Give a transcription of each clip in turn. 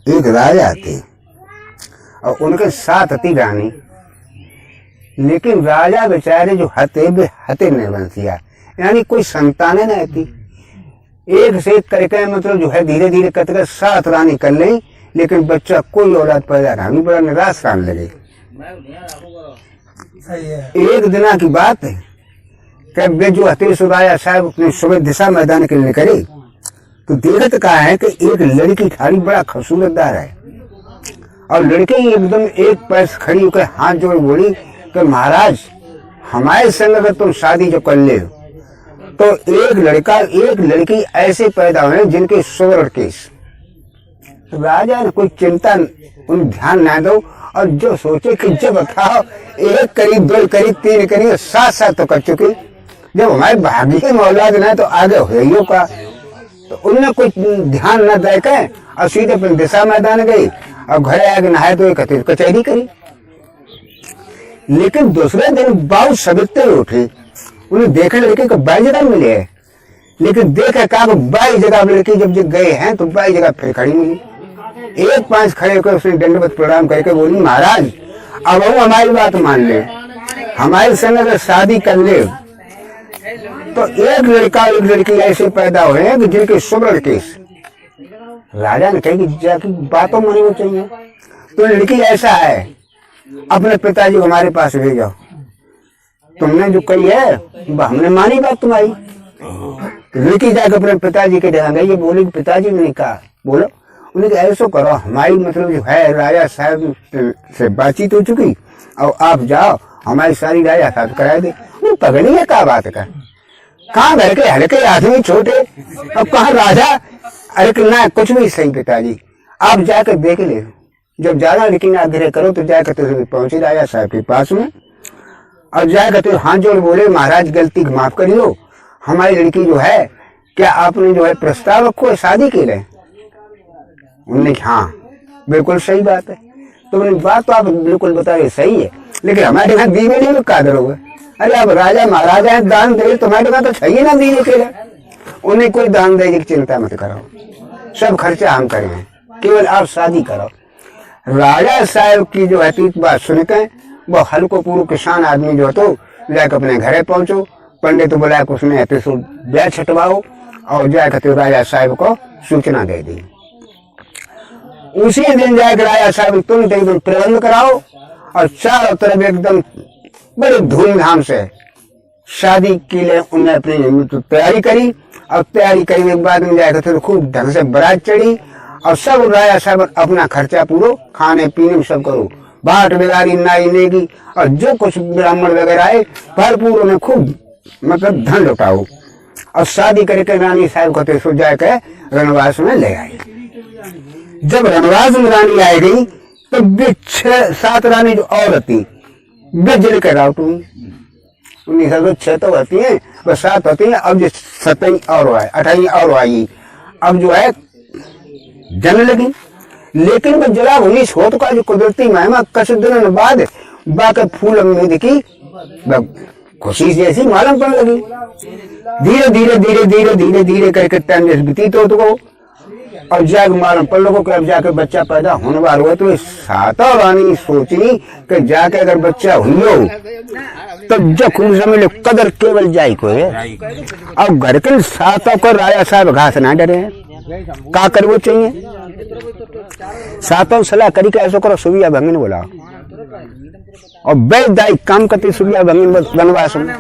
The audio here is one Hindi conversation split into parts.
एक राजा थे और उनके साथ थी रानी। लेकिन राजा बेचारे जो हते वे हते निर्वंशिया, यानी कोई संतानें नहीं थी। एक से एक करके मतलब जो है धीरे धीरे करके 7 रानी कर ली, लेकिन बच्चा कोई औलाद पैदा नहीं, बड़ा निराश रहने लगे। एक दिन की बात है कि वे जो हते सो राजा साहब अपने सुबह दिशा मैदान के लिए निकले तो देखत कहा है कि एक लड़की खड़ी बड़ा खूबसूरतदार है, और लड़की एकदम एक पैर खड़ी होकर हाथ जोड़ बोली कि महाराज हमारे संग अगर तुम शादी जो कर ले तो एक लड़का एक लड़की ऐसे पैदा हुए जिनके सुवर्ण केश। राजा ने कोई चिंता उन ध्यान ना दो और जो सोचे कि जब बताओ 1 करी 2 करी 3 करी 7 तो कर चुके, जब हमारे भाग्य में औलाद ना तो आगे हो का। तो उनने कोई ध्यान न दे के और सीधे अपने दिशा मैदान गई और घरे आगे नहाए तो एक कचहरी करी। लेकिन दूसरे दिन बहुत सवित्र उठे, उन्हें देखने लड़के को 22 जगह मिले है, लेकिन देखे कहा 22 जगह लड़की जब गए हैं तो 22 जगह फिर खड़ी मिली। 1-5 खड़े होकर उसने दंडवत प्रणाम करके बोली महाराज अब वो हमारी बात मान ले, हमारे संग अगर शादी कर ले तो एक लड़का एक लड़की ऐसे पैदा हुए हैं कि जिनके सुवर्ण केश। राजा ने कही कि जाके बातों माननी चाहिए, तो लड़की ऐसा है अपने पिताजी को हमारे पास भेजो, तुमने जो कही है हमने मानी बात तुम्हारी। लड़की जाकर अपने पिताजी के यहाँ गई, ये बोली पिताजी ने कहा बोलो, उन्हें ऐसा करो हमारी मतलब जो है राजा साहब से बातचीत हो चुकी और आप जाओ हमारी सारी राजा साहब करा दे। पगड़ी है क्या बात का, कहाँ घर के हल्के आदमी छोटे अब कहाँ राजा। अरे ना कुछ भी सही पिताजी, आप जाकर देख ले, जब ज्यादा लेकिन आग्रह करो तो जाकर तो पहुंची राजा साहब के पास में और जाकर तो हाथ जोड़ बोले महाराज गलती माफ करियो, हमारी लड़की जो है क्या आपने जो है प्रस्ताव को शादी के लिए। उन्होंने हाँ बिल्कुल सही बात है, तो उन्हें बात तो आप बिल्कुल बता रहे सही है, लेकिन हमारे यहाँ दीवे नहीं में कादर होगा। अरे आप राजा महाराजा है दान दे, तुम्हारे यहाँ तो चाहिए ना दीवे के लिए। उन्हें कोई दान देने की चिंता मत करो, सब खर्चा हम करेंगे, केवल आप शादी करो। राजा साहब की जो है बात सुनकर वो हल्को पूर्व किसान आदमी जो तो जाकर अपने घरे पहुंचो, पंडित तो बुलाया उसने ब्याह छटवाओ और जाकर राजा साहब को सूचना दे दी। उसी दिन जाकर राजा साहब तुरंत एकदम प्रबंध कराओ और चारों तरफ एकदम बड़े धूमधाम से शादी के लिए उन्हें अपनी तैयारी करी और तैयारी करने के बाद में जाकर तो खूब ढंग से बारात चढ़ी और सब राजा साहब अपना खर्चा पूरा खाने पीने में सब करो, बाट बिगारी नाई नेगी और जो कुछ ब्राह्मण वगैरह आए भरपूर उन्हें खूब मतलब धन लुटाओ और शादी करके रानी साहब को तो जाकर रणवास में ले आई। जब रणवास में रानी आई गई तो 6-7 रानी जो और थी वे जिल कर आउट हुई। 1906 तो होती है बस 7 होती है, अब जो 7वीं और आई 8वीं और आई अब जो है जन लगी। लेकिन वो जला हुई छोट का जो कुदरती महिमा कुछ दिनों बाद बाकी फूल अमरूद की खुशी जैसी मालूम पड़ने लगी। धीरे धीरे धीरे धीरे धीरे धीरे करके टाइम व्यतीत हो तो और जाग मालूम पड़ लोगों को अब जाके बच्चा पैदा होने वाला हुआ तो 7 रानी सोची कि जाके अगर बच्चा हुई तो जब खुद समझ लो कदर केवल जाई को है। अब घर के 7 को राजा साहब घास ना डरे हैं, का करवो चाहिए 7 सलाह करी के ऐसा करो सुबिया भंगिन बोलाओ और बेदाई काम करते सुबिया भंगिन बनवास में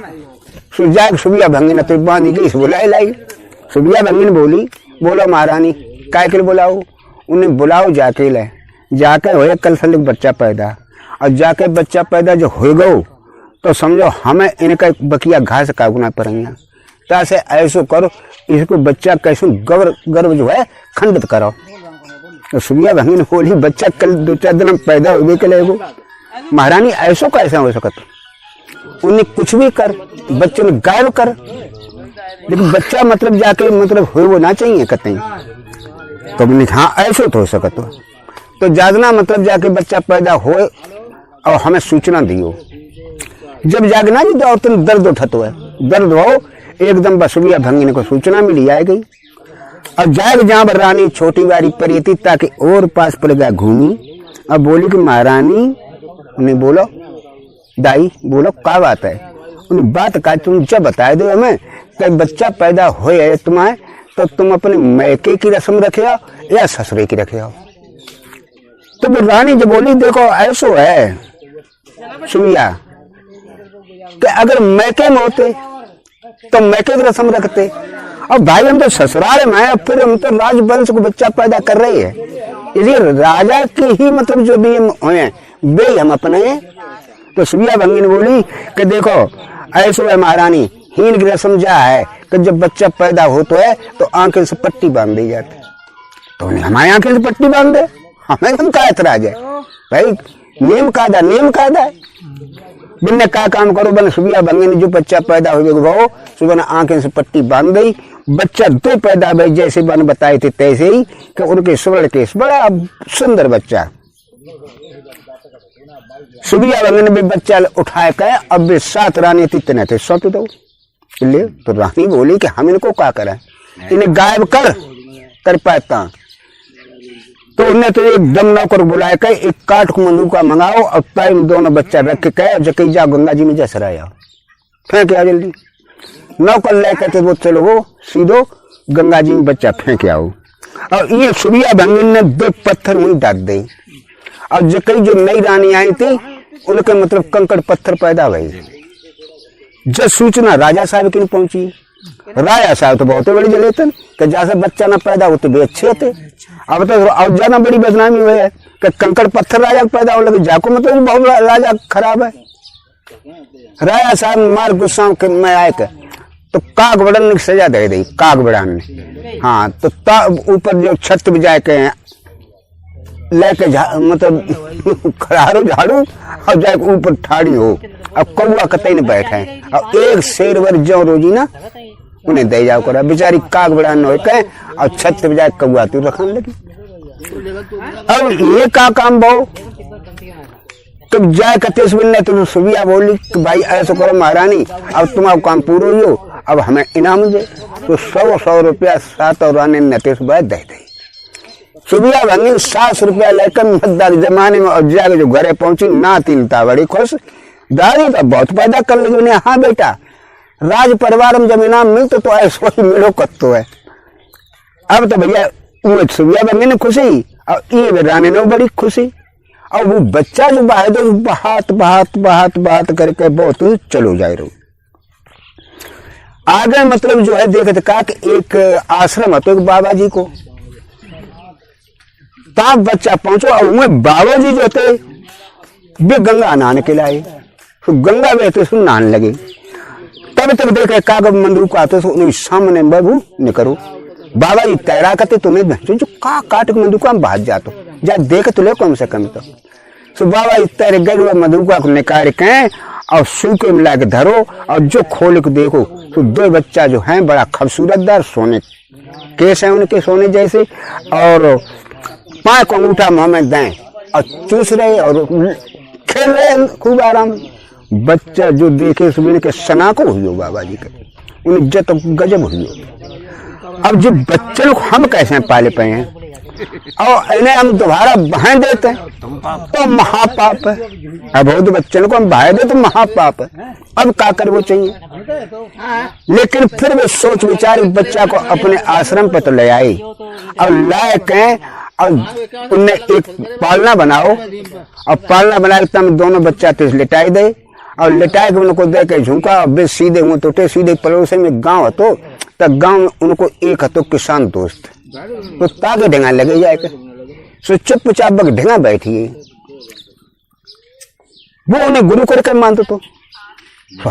सुजाग सुबिया भंगिन तो बांधी गई बुलाए लाई। सुबिया भंगिन बोली बोलो महारानी काय के बुलाओ, उन्हें बुलाओ जाके ले जाके हो कल से बच्चा पैदा और जाके बच्चा पैदा जो हो गो तो समझो हमें इनका बकिया घास काटना पड़ेगा। तो ऐसे ऐसो करो इसको बच्चा कैसे गर्भ जो है खंडित करो। तो सुबिया भंगिन बोली बच्चा कल 2-4 दिन पैदा हो के लेगो। महारानी ऐसो कैसे हो सकता, उन्हें कुछ भी कर बच्चे में गायब कर, लेकिन बच्चा मतलब जाके मतलब हो वो ना चाहिए कतई। तो हाँ ऐसे तो हो सकता तो जागना मतलब जाके बच्चा पैदा हो और हमें सूचना दियो। जब जागना जी तो तुम दर्द उठतो है, दर्द हो एकदम बसुबिया भंगिन को सूचना मिली आ गई अब जाएगा जहां पर रानी छोटी बारी पड़ी थी ताकि और पास पड़ गया घूमी। अब बोली कि महारानी, उन्हें बोलो दाई बोलो क्या बात है। उन्हें बात का तुम जब बताए दो हमें कि बच्चा पैदा हो तुम्हें तो तुम अपने मैके की रस्म रखे हो या ससुरे की रखे हो। तो वो रानी जब बोली देखो ऐसो है सुनिया कि अगर मैके में होते तो मैके की रस्म रखते, और भाई हम तो ससुराल में है, फिर हम तो राजवंश को बच्चा पैदा कर रहे हैं, इसलिए राजा की ही मतलब जो भी हम हैं वे हम अपने। तो सुबिया भंगी ने बोली कि देखो ऐसो है महारानी, हीन की रस्म जा है कि जब बच्चा पैदा होता है तो आंखें से पट्टी बांध दी जाती। तो हमारी आंखें से पट्टी बांध दे, हमें हम क्या एतराज है भाई, नियम कायदा है। बिन्ने का काम करो बन सुबिया भंगी ने जो बच्चा पैदा हो गया सुबह ने आंखें से पट्टी बांध दी। बच्चा दो पैदा भाई जैसे बन बताए थे तैसे ही कि उनके स्वर्ण केस बड़ा सुंदर बच्चा। सुबिया भंगी ने भी बच्चा उठाए कहे अब वे 7 रानी तितने थे सौंप दो। तो रानी बोली कि हम इनको क्या करें, इन्हें गायब कर पाता। तो उन्हें तो एक दम नौकर बुलाए कहे एक काठ को मंदूका मंगाओ और टाइम दोनों बच्चा रख के कहे जके जा गंगा जी में जा सराया फेंक आ जल्दी। नौकर ले कहते वो चलो वो सीधो गंगा जी में बच्चा फेंक आओ। और ये सुबिया भंगी ने 2 पत्थर वहीं डाल दी और जकई जो नई रानी आई थी उनके मतलब कंकड़ पत्थर पैदा हुए। जब सूचना राजा साहब की पहुंची, राजा साहब तो बहुत बड़ी जलेतन कि जैसे बच्चा ना पैदा होते भी अच्छे थे। अब तो और ज्यादा बड़ी बदनामी हुई है कि कंकड़ पत्थर राजा पैदा हो लगे जाको मतलब बहुत राजा खराब है। राजा साहब मार गुस्सा में आए तो काग बड़न ने सजा दे दी, काग बड़न ने। हाँ तो ऊपर जो छत पे जाके लेके मतलब खड़ारो झाड़ू और जाके ऊपर ठाड़ी हो। अब कौआ कतई न बैठे और एक शेर वर जो रोजी ना उन्हें दे जाओ करा बेचारी काग बड़ा न हो और छत पे जाके कौआ तू रखने लगी। अब ये का काम बहु तब जाए कते सुनने तो सुबिया बोली कि भाई ऐसा करो महारानी अब तुम्हारा काम पूरा ही हो, अब हमें इनाम दे। तो 100 रुपया 7 और रानी नतेश भाई दे दे। सुबिया भंगी 700 रुपया लेकर मतदार जमाने में और जाके जो घरे पहुंची ना तिलता बड़ी खुश दादी तो बहुत पैदा कर लगी उन्हें। हाँ बेटा राज परिवार में जब इनाम मिलते तो ऐसा ही मिलो कत्तो है। अब तो भैया सुबिया भंगी ने खुशी और ये रानी ने बड़ी खुशी। और वो बच्चा जो बाहर दो बहात करके बहुत चलो जाए रो आगे मतलब जो है देखे कहा कि एक आश्रम है तो एक बाबा जी को तब बच्चा पहुंचो और उनमें बाबा जी जो थे वे गंगा नहाने के लाए। तो गंगा में तो नहाने लगे तब तक देखे कागज मंदूक आते तो उन्हें सामने बाबू निकलो बाबा जी तैरा करते तुम्हें जो का काट के मंदूका में बाहर जातो जा देख तो ले कम से कम तो बाबा तैरे गए मंदूका को निकाल के और सूखे मिला के धरो और जो खोल के देखो तो 2 बच्चा जो है बड़ा खूबसूरतदार सोने केस है उनके सोने जैसे और 5 को अंगूठा मुंह में दें और चूस रहे और खेल रहे खूब आराम। बच्चा जो देखे सुबह के सना को हुई बाबा जी के उन्हें इज्जत गजब हुई। अब जो बच्चे लोग हम कैसे पाले पाए हैं और इन्हें हम दोबारा बहाए देते हैं तो महापाप है। अब बहुत बच्चे को हम बहाए दे तो महापाप है। अब क्या कर वो चाहिए, लेकिन फिर वे सोच विचार बच्चा को अपने आश्रम पर तो ले आई और लाए कहें और उन्हें एक पालना बनाओ और पालना बना के तब दोनों बच्चा तो लिटाई दे और लिटाए के उनको दे के झुका बे सीधे हुए तो सीधे पड़ोसी में गांव तो तब गांव में उनको एक हतो किसान दोस्त तो ताके ढेंगा लगे जाए सो चुपचाप ढेंगा बैठिए वो उन्हें गुरु करके मानते तो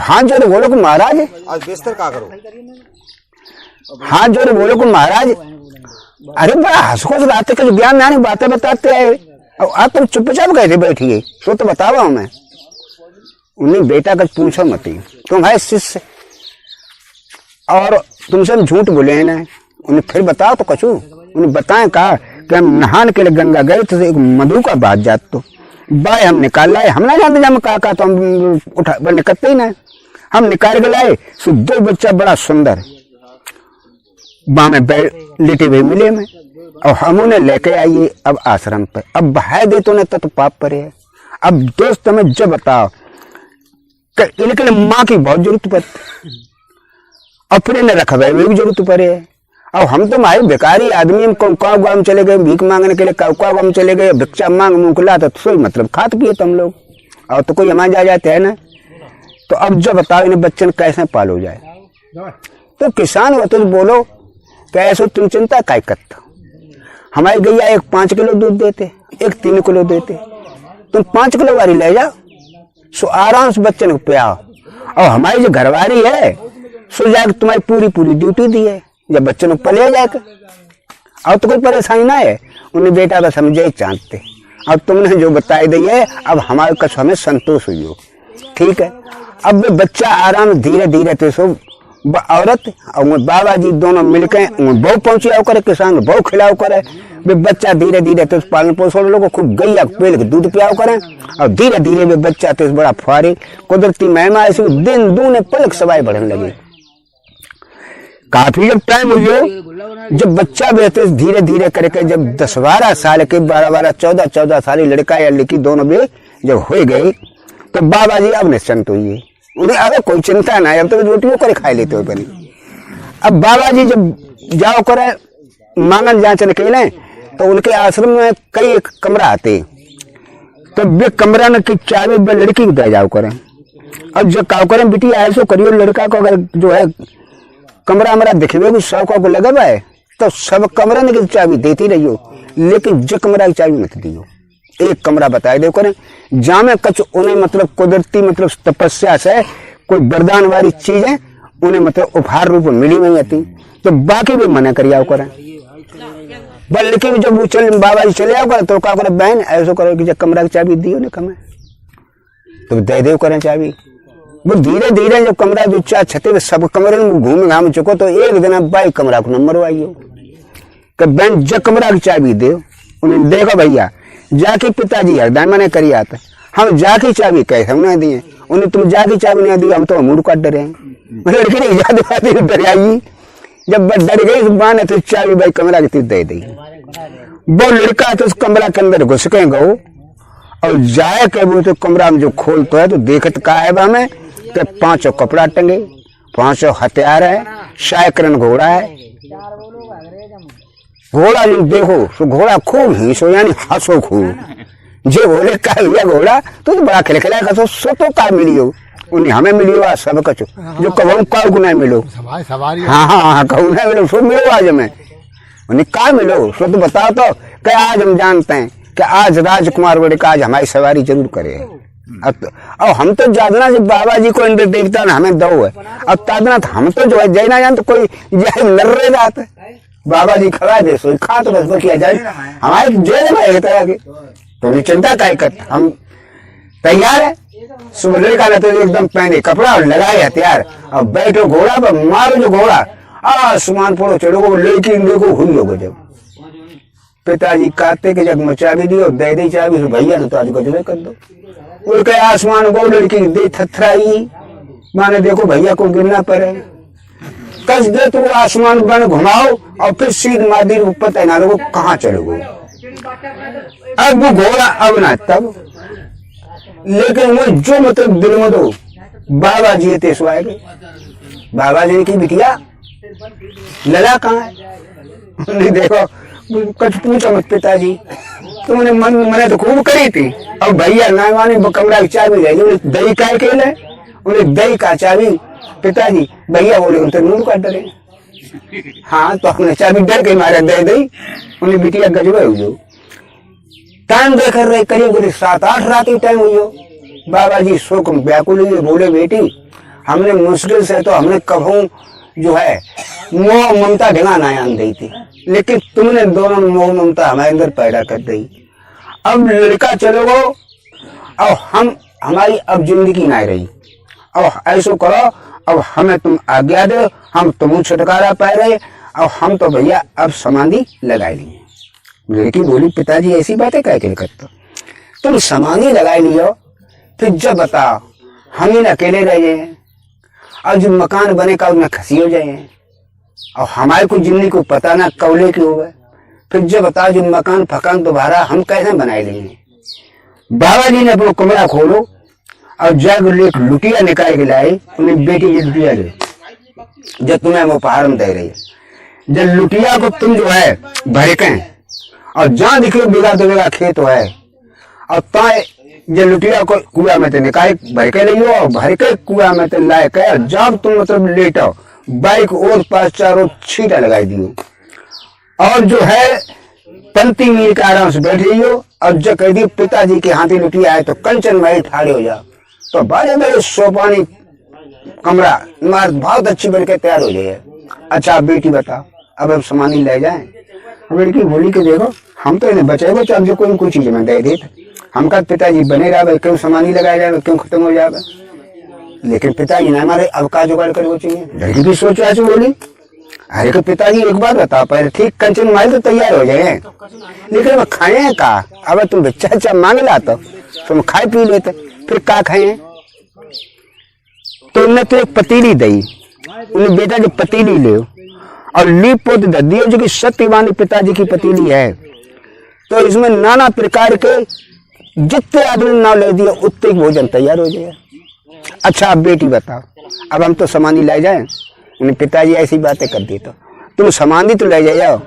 हाथ जोड़े बोलो को महाराज आज बेस्तर का करो, हाथ जोड़े बोलो को महाराज अरे बड़ा हंसखोस रात के ज्ञान नानी बातें बताते हैं और आप तुम चुपचाप कैसे बैठिए सो तो बताओ मैं। उन्हें बेटा का पूछो मत तुम्हारे शिष्य और तुमसे हम झूठ बोले हैं ना, उन्हें फिर बताओ तो कछु उन्हें बताएं कहा कि हम नहान के लिए गंगा गए तो एक मधु का बात जात तो बाय हम निकाल लाए हम ना जानते जब कहा तो हम उठा निकलते ही ना हम निकाल के लाए सो 2 बच्चा बड़ा सुंदर वहां में लेटे हुए मिले में, और हम उन्हें लेके आइए अब आश्रम पे। अब बहाय दे तो तो पाप पर है। अब दोस्त में जब बताओ इनके लिए माँ की बहुत जरूरत पड़ती, और फिर इन्हें रखवाई में भी जरूरत पड़े है। और हम तो मारे बेकारी आदमी, हम काव गाँव चले गए भीख मांगने के लिए, काव गाँव चले गए, भिक्षा मांग मुंगला तो सोई मतलब खाते पिए तुम लोग, और तो कोई हमारे जा जाते है ना। तो अब जब बताओ इन्हें बच्चन कैसे पालो जाए। तो किसान हो तो बोलो कैसे तुम चिंता काय करता। हमारी गैया एक 5 किलो दूध देते, एक 3 किलो देते, तुम 5 किलो वाली ले जाओ, सो आराम से बच्चन को पियाओ। और हमारी जो घरवारी है सो जाकर तुम्हारी पूरी पूरी ड्यूटी दी है, जब बच्चों को पले जाकर। अब तो कोई परेशानी ना है, उन्हें बेटा बस समझे चाहते। अब तुमने जो बताई दी है, अब हमारे कछ हमें संतोष हुई हो, ठीक है। अब बच्चा आराम धीरे धीरे तो सो औरत और बाबा जी दोनों मिलकर बहु पहुंचाओ करे, किसान बहु खिलाओ करे, वे बच्चा धीरे धीरे तो पालन पोषण लोगों खूब गैया पेल के दूध पियाओ करें, और धीरे धीरे वे बच्चा तो बड़ा फारे कुदरती महिमा ऐसे दिन दूने पलक सवाई बढ़ने लगे। काफी जब टाइम हुई, जब बच्चा बेहतर धीरे धीरे करके जब 10-12 साल के 12-12 14-14 साल लड़का या लड़की दोनों भी जब हो गई, तो बाबा जी अब निश्चिंत हुई, उन्हें अरे कोई चिंता ना है, अब तो रोटियों करे खा लेते हो पहले। अब बाबा जी जब जाओ करे मांगन जांच निकले, तो उनके आश्रम में कई कमरा आते, तो वे कमरा न की चाबी लड़की को दे जाओ करें। अब जब काव करें बेटी ऐसो करियो, लड़का को अगर जो है कमरा हमारा दिखवे को शौक को लगा है, तो सब कमरा ने की चाबी देती रहियो, लेकिन जो कमरा की चाबी मत दियो। एक कमरा बताए दे करें जहाँ में कच उन्हें मतलब कुदरती मतलब तपस्या से कोई वरदान वाली चीज है उन्हें मतलब उपहार रूप में मिली नहीं आती, तो बाकी भी मना करिया करें। बल्कि जब वो चल बाबा जी चले आओ करें, तो क्या करें बहन ऐसा करो कि जब कमरा की चाबी दियो ना कमें, तो दे दे करें चाबी। वो धीरे धीरे जब कमरा जो छते सब कमरे में घूम घाम चुको, तो एक दिन बाई कमरा को नंबर आइयो कि बहन जब कमरा की चाबी दे, उन्हें देखो भैया जाके पिताजी हरदान मने करी आते, हम जाके चाबी कैसे उन्हें दिए, उन्हें तुम जाके चाबी नहीं दी, हम तो मूड काट डरे हैं। लड़की ने इजाजत डर आई, जब डर गई माँ ने तो चाबी भाई कमरा की दे दी। वो लड़का तो उस कमरा के अंदर घुस के गो, और जाए के वो तो कमरा में जो खोलता है तो देखत का है हमें कि 5 कपड़ा टंगे, 5 हथियार है, शायकरन घोड़ा है। घोड़ा जो देखो तो घोड़ा खूब हिंसो यानी हंसो खूब, जे बोले का लिया घोड़ा तो बड़ा खिलखिला खसो सो तो का मिलियो, उन्हें हमें मिलियो सब कचो जो कब का गुना मिलो, हाँ हाँ हाँ कहू ना मिलो सो मिलो आज हमें, उन्हें का मिलो सो तो बताओ तो क्या आज हम जानते हैं कि आज राजकुमार बड़े का आज हमारी सवारी जरूर करे। और हम तो जादना जब बाबा जी को इंद्र देवता ना हमें दो है, अब तादना हम तो जो है जय ना जान तो कोई जय नर्रे जात है, बाबा जी खड़ा दे सो खा तो बस किया जाए हमारे जय में तो चिंता काय कर, हम तैयार है। सुबह लड़का तो एकदम पहने कपड़ा और लगाए हथियार, और बैठो घोड़ा पर मारो जो घोड़ा आसमान फोड़ो चढ़ो, लेकिन देखो हुई हो जब पिताजी कहते कि जब मैं चाबी दियो दे दी चाबी तो भैया तो आज गजबे कर दो, उड़ के आसमान को लड़की दे थथराई, माने देखो भैया को गिरना पड़े, कस दे तो आसमान बन घुमाओ और फिर सीध मादी ऊपर तैनात हो कहाँ चलोगे। अब वो घोड़ा अब ना तब, लेकिन वो जो मतलब दिल में दो बाबा जी ते सुआए गए, बाबा जी की बिटिया लला कहाँ है, देखो कुछ पूछो मत पिताजी तुमने मन मैंने तो खूब करी थी, अब भैया ना माने कमरा की चाबी दे दही का अकेले, उन्हें दही का चाबी पिताजी भैया बोले उनसे नूर का डरे, हाँ तो हमने चाबी डर के मारे दे दी, उन्हें बिटिया गजबे हुई। टाइम देख रहे करीब 7-8 रात की टाइम हुई हो, बाबा जी शोक व्याकुल हुए, बोले बेटी हमने मुश्किल से तो हमने कभू जो है मोह ममता ढंगा नायान दी थी, लेकिन तुमने दोनों मोह ममता हमारे अंदर पैदा कर दी। अब लड़का चलो गो और हम हमारी अब जिंदगी ना रही, अब ऐसो करो अब हमें तुम आज्ञा दो, हम तुम छुटकारा पाए रहे, और हम तो भैया अब समाधि लगाई लिए। लड़की बोली पिताजी ऐसी बातें क्या करते, तुम समाधि लगाई लियो, फिर जब बताओ हम ही अकेले रह जाए और जो मकान बने का उनमें खसी हो जाए, और हमारे को जिंदगी को पता ना कौले की हो गए। फिर जब बताओ जो मकान फकान दोबारा हम कैसे बनाए लेंगे। बाबा जी ने अपना कमरा खोलो और जाकर एक लुटिया निकाल के लाए, उन्हें बेटी ये लुटिया ले जब तुम्हें वो उपहार में दे रही है। जब लुटिया को तुम जो है भरके और जहां दिखे बिगा दो बिगा खेत है और ताए जब लुटिया को कुआ में तो निकाल भर के लियो और भर के कुआ में तो लाए के जब तुम मतलब लेटो बाइक और पास चारों छीटा लगाई दियो और जो है पंक्ति मील के आराम से बैठ जाइयो। और जब कह दी पिताजी के हाथी लुटिया आए तो कंचन में ठाड़े हो जाओ तो बड़े बड़े सोपानी कमरा इमारत बहुत अच्छी बनकर तैयार हो जाए। अच्छा बेटी बताओ अब हम सामान ले जाए। लड़की बोली कि देखो हम तो इन्हें बचाए बच्चा अब जो कोई चीज में दे दे हमका पिताजी बने रहा क्यों सामान ही लगाया जाए क्यों खत्म हो जाएगा। लेकिन पिताजी ने हमारे अब का जुगाड़ कर वो चाहिए। लड़की भी सोच ऐसे बोली अरे को पिताजी एक बात बताओ पहले ठीक कंचन माल तो तैयार हो जाए लेकिन वो खाए का अब तुम बच्चा अच्छा मांग ला तो तुम खाए पी लेते फिर का खाए। तो उन्हें तो एक पतीली दी उन्हें बेटा जो पतीली ले और लीप पोत दियो जो कि सत्यवानी पिताजी की पतीली है। तो इसमें नाना प्रकार के जितने आदमी नाम ले दिए उतने भोजन तैयार हो जाए। अच्छा अब बेटी बताओ अब हम तो सामानी ले जाए। उन्हें पिताजी ऐसी बातें कर दी तो तुम सामानी तो ले जाओ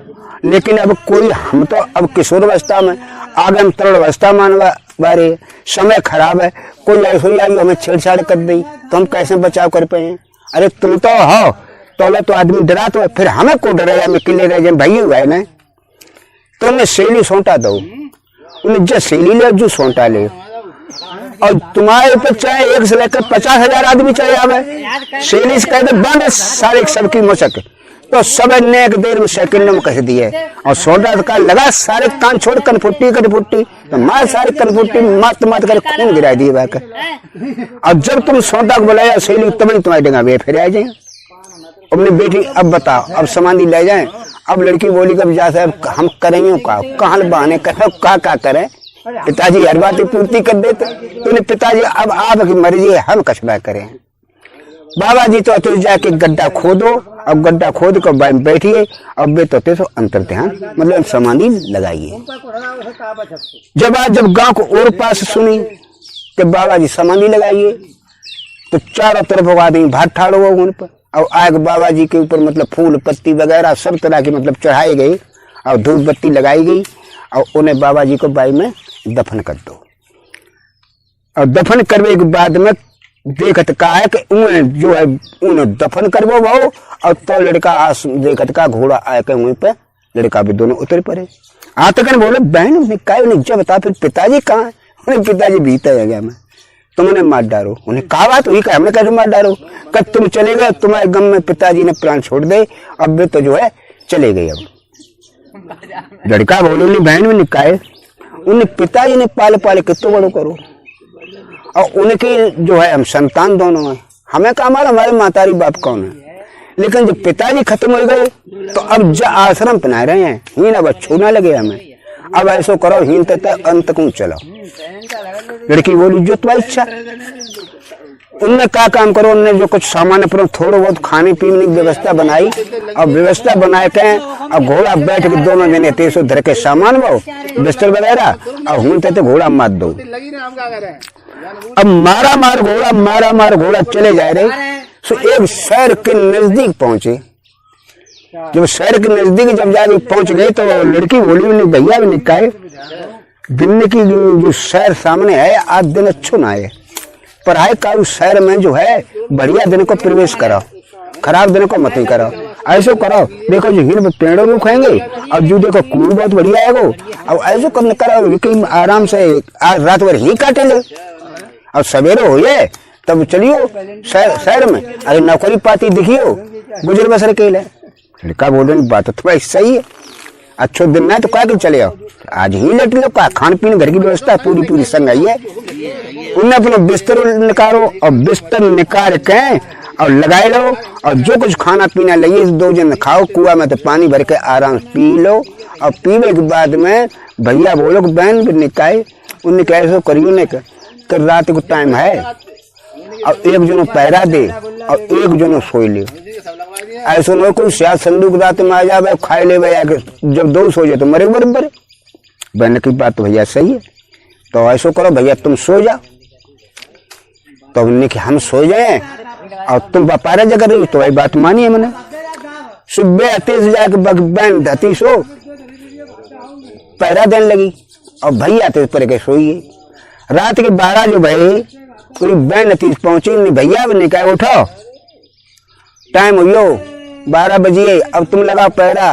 लेकिन अब कोई हम तो अब किशोर अवस्था में आगे हम तरुण अवस्था मानवा बारे समय खराब है कोई ऐसी आई हमें छेड़छाड़ कर दी तो हम कैसे बचाव कर पाए। अरे तुम तो हो तो आदमी डरा तो फिर हमें को डरेगा मैं किले रह जाए भाई हुआ है ना। तो उन्हें सैली सौंटा दो उन्हें जो सैली ले जो सौंटा ले और तुम्हारे ऊपर चाहे 1 से लेकर 50,000 आदमी चाहे आवे सैली से कहते बंद सारे सबकी मशक तो सब ने एक देर में सेकंड में कह दिए और सौंटा का लगा सारे कान छोड़ कनफुट्टी तो मार सारे कनफुट्टी मात मात कर खून गिरा दिए बाकर। और जब तुम सौंटा को बुलाया सैली तब तुम्हारी डंगा वे फिर आ जाए। अपनी बेटी अब बताओ अब सामान ले जाए। अब लड़की बोली कब जा साहब हम करेंगे का कहाँ बहाने करें का करें पिताजी हर बात पूर्ति कर देते तो पिताजी अब आपकी मर्जी है हम कछबा करें। बाबा जी तो जाके गड्ढा खोदो अब गड्ढा खोद कर बैठिए अब वे तो अंतर ध्यान मतलब समाधि लगाइए। जब गांव को और पास सुनी कि बाबा जी समाधि लगाइए तो चारों तरफ आदमी भात ठाड़ो हो उन पर और आग बाबा जी के ऊपर मतलब फूल पत्ती वगैरह सब तरह की मतलब चढ़ाई गई और धूप बत्ती लगाई गई और उन्हें बाबा जी को बाई में दफन कर दो। और दफन करने के बाद में देखत का है कि जो है उन्हें दफन करवो भाव और तो लड़का देखत का घोड़ा आए के वहीं पे लड़का भी दोनों उतर पड़े। आतकन बोले बहन ने काय नहीं जब बता फिर पिताजी कहाँ है। उन्हें पिताजी भीतर है गया मैं तुम उन्हें मार डालो। उन्हें कहा बात हुई हमने कैसे मार डालो कब तुम चले गए तुम्हारे गम में पिताजी ने प्राण छोड़ दे अब वे तो जो है चले गए। अब लड़का बोले बहन में निकाय उन्हें पिताजी ने पाले पाले कितों बड़ो करो और उनकी जो है हम संतान दोनों हैं हमें कहा हमारे मातारी बाप कौन है। लेकिन जब पिताजी खत्म हो गए तो अब जो आश्रम पहना रहे हैं हीन अब छूना लगे हमें अब ऐसा करो हीन तक अंत को चलो। लड़की बोली जो तुम्हारी इच्छा। उनने क्या काम करो उनने जो कुछ सामान अपना थोड़ा बहुत खाने पीने की व्यवस्था बनाई और व्यवस्था बनाए थे और घोड़ा बैठ के दोनों जने तेसो धर के सामान वो बिस्तर वगैरह और हूं तो घोड़ा मार दो। अब मारा मार घोड़ा चले जा रहे सो एक शहर के नजदीक पहुंचे। जब शहर के नजदीक जब जाके पहुंच गए तो लड़की बोली भैया भी निकाय दिन की जो शहर सामने है आज दिन अच्छो ना है पढ़ाई का उस शहर में जो है बढ़िया दिन को प्रवेश कराओ खराब दिन को मत ही कराओ। ऐसे कराओ देखो जो हिल पेड़ों में खाएंगे और जो देखो कुल बहुत बढ़िया है वो और ऐसे कम कराओ लेकिन आराम से आज रात भर ही काटे ले और सवेरे हो जाए तब चलियो शहर में। अरे नौकरी पाती दिखियो गुजर बसर के लिए। लड़का बोल रहे बात तो भाई सही है अच्छो दिन ना तो क्या कि चले आओ आज ही लेट लो का खान पीने घर की व्यवस्था पूरी संग आई है। उन्हें अपना बिस्तर निकालो और बिस्तर निकाल के और लगाए लो और जो कुछ खाना पीना लइए 2 जन खाओ कुआ में तो पानी भर के आराम पी लो और पीने के बाद में भैया बोलो बहन भी निकाय उन्हें कैसे करियो ने कर रात को टाइम है और एक जनो पैरा दे और एक जनो सोई ले ऐसा न कोई शायद संदूक रात में आ जाए खाए ले जब दो सो जाए तो मरे बराबर। बहन की बात तो भैया सही है, तो ऐसा करो भैया तुम सो जाओ। तो हमने कि हम सो जाए और तुम व्यापार जगह रही, तो वही बात मानी है मैंने। सुबह आते से जाके बहन धती सो पैरा देने लगी और भैया आते पर के सोइए। रात के 12 जो भाई पूरी बहन नतीज पहुंची नहीं, भैया ने कहा उठो टाइम हो 12 बजे, अब तुम लगाओ पैरा।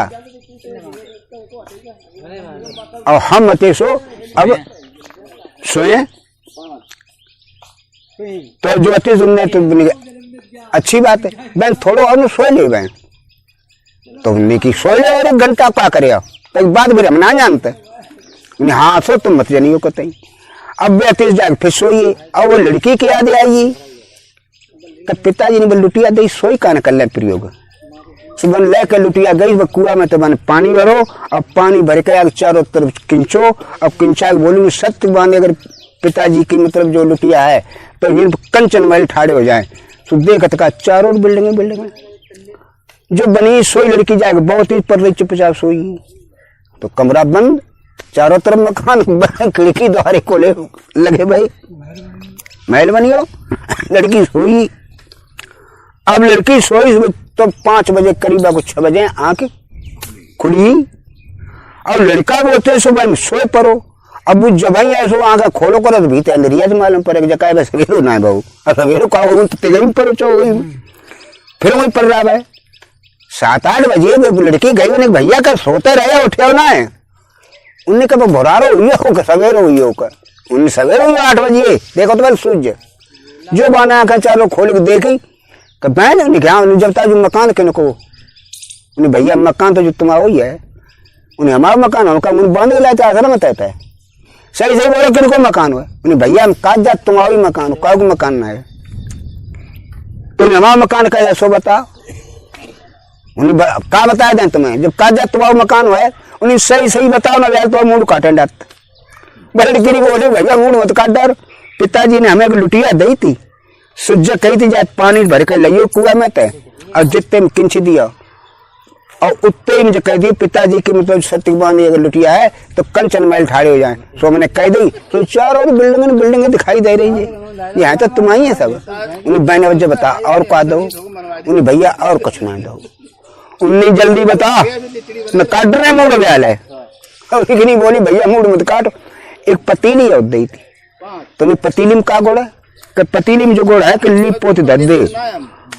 और हम मते सो अब सोए, तो जो अति सुनने तो अच्छी बात है बहन थोड़ा और सो ले बहन। तो उन्हें की सो ले और 1 घंटा क्या करे, तो एक बात भी हम ना जानते। हाँ सो तुम मत जानियो कतई। अब वे अतीस जाके फिर सोइए और वो लड़की की याद आई कि पिताजी ने लुटिया दी सोई का न कर ले प्रयोग। सुबह लेकर लुटिया गई वो कुआ में, तो मैंने पानी भरो और पानी भर के चारों तरफ किंचो। अब किंचा बोलूंगी सत्य बांधे अगर पिताजी की मतलब जो लुटिया है तो ये कंचन महल ठाड़े हो जाए। तो देखत का चारों बिल्डिंग जो बनी सोई लड़की जाएगी बहुत ही पर रही चुपचाप सोई। तो कमरा बंद, चारों तरफ मकान, खिड़की द्वारे खोले लगे भाई, महल बनी हो। लड़की सोई, अब लड़की सोई तो 5 बजे करीब को 6 बजे आंख खुली और लड़का बोलते सुबह में सोए पड़ो। अब जब ही ऐसो आंख खोलो करो तो भीतर अंदरिया से मालूम पड़ेगा जगह बस सवेरो ना बहू और सवेरो का तेज पड़ो चो फिर वही पड़ रहा है। 7-8 बजे लड़की गई उन्हें भैया का सोते रहे उठे ना है। उन्हें कब भोरारो हुई होकर सवेरो हुई होकर उन्हें सवेरो हुई 8 बजे देखो तो सूझ जो बाना आंखा चारों खोल के देखी बहन जब तक मकान के नको उन्हें भैया मकान तो जो तुम्हारा ही है उन्हें हमारा मकान होगा उन्हें बांध लाते आसरा में तय है। सही बोलो किनको मकान हुआ उन्हें भैया काज जात तुम्हारा ही मकान का मकान ना है तुमने हमारा मकान का सो बताओ। उन्हें का बताया दें तुम्हें जब काज जात तुम्हारा मकान हुआ है उन्हें सही बताओ ना यार तो मूड काटे डाट बड़े बोले भैया मूड मत काट डार। पिताजी ने हमें एक लुटिया दी थी सुझ कही थी जाए पानी भर के लियो कुआ में तय और जितने में किंच दिया और उतने में जो कह दी पिताजी की मतलब सत्यवानी अगर लुटिया है तो कंचन महल ठाड़े हो जाए। सो मैंने कह दी तो चारों बिल्डिंग दिखाई दे रही है यहाँ तो तुम ही है सब। उन्हें बहन वजह बता और का दो उन्हें भैया और कुछ ना दो उन्हें जल्दी बता मैं काट रहे मूड व्याल है और नहीं बोली भैया मूड मत काटो। एक पतीली और दी थी तो पतीली में का गोड़ है पतीली में जो गोड़ है कि लीप पोत धर दे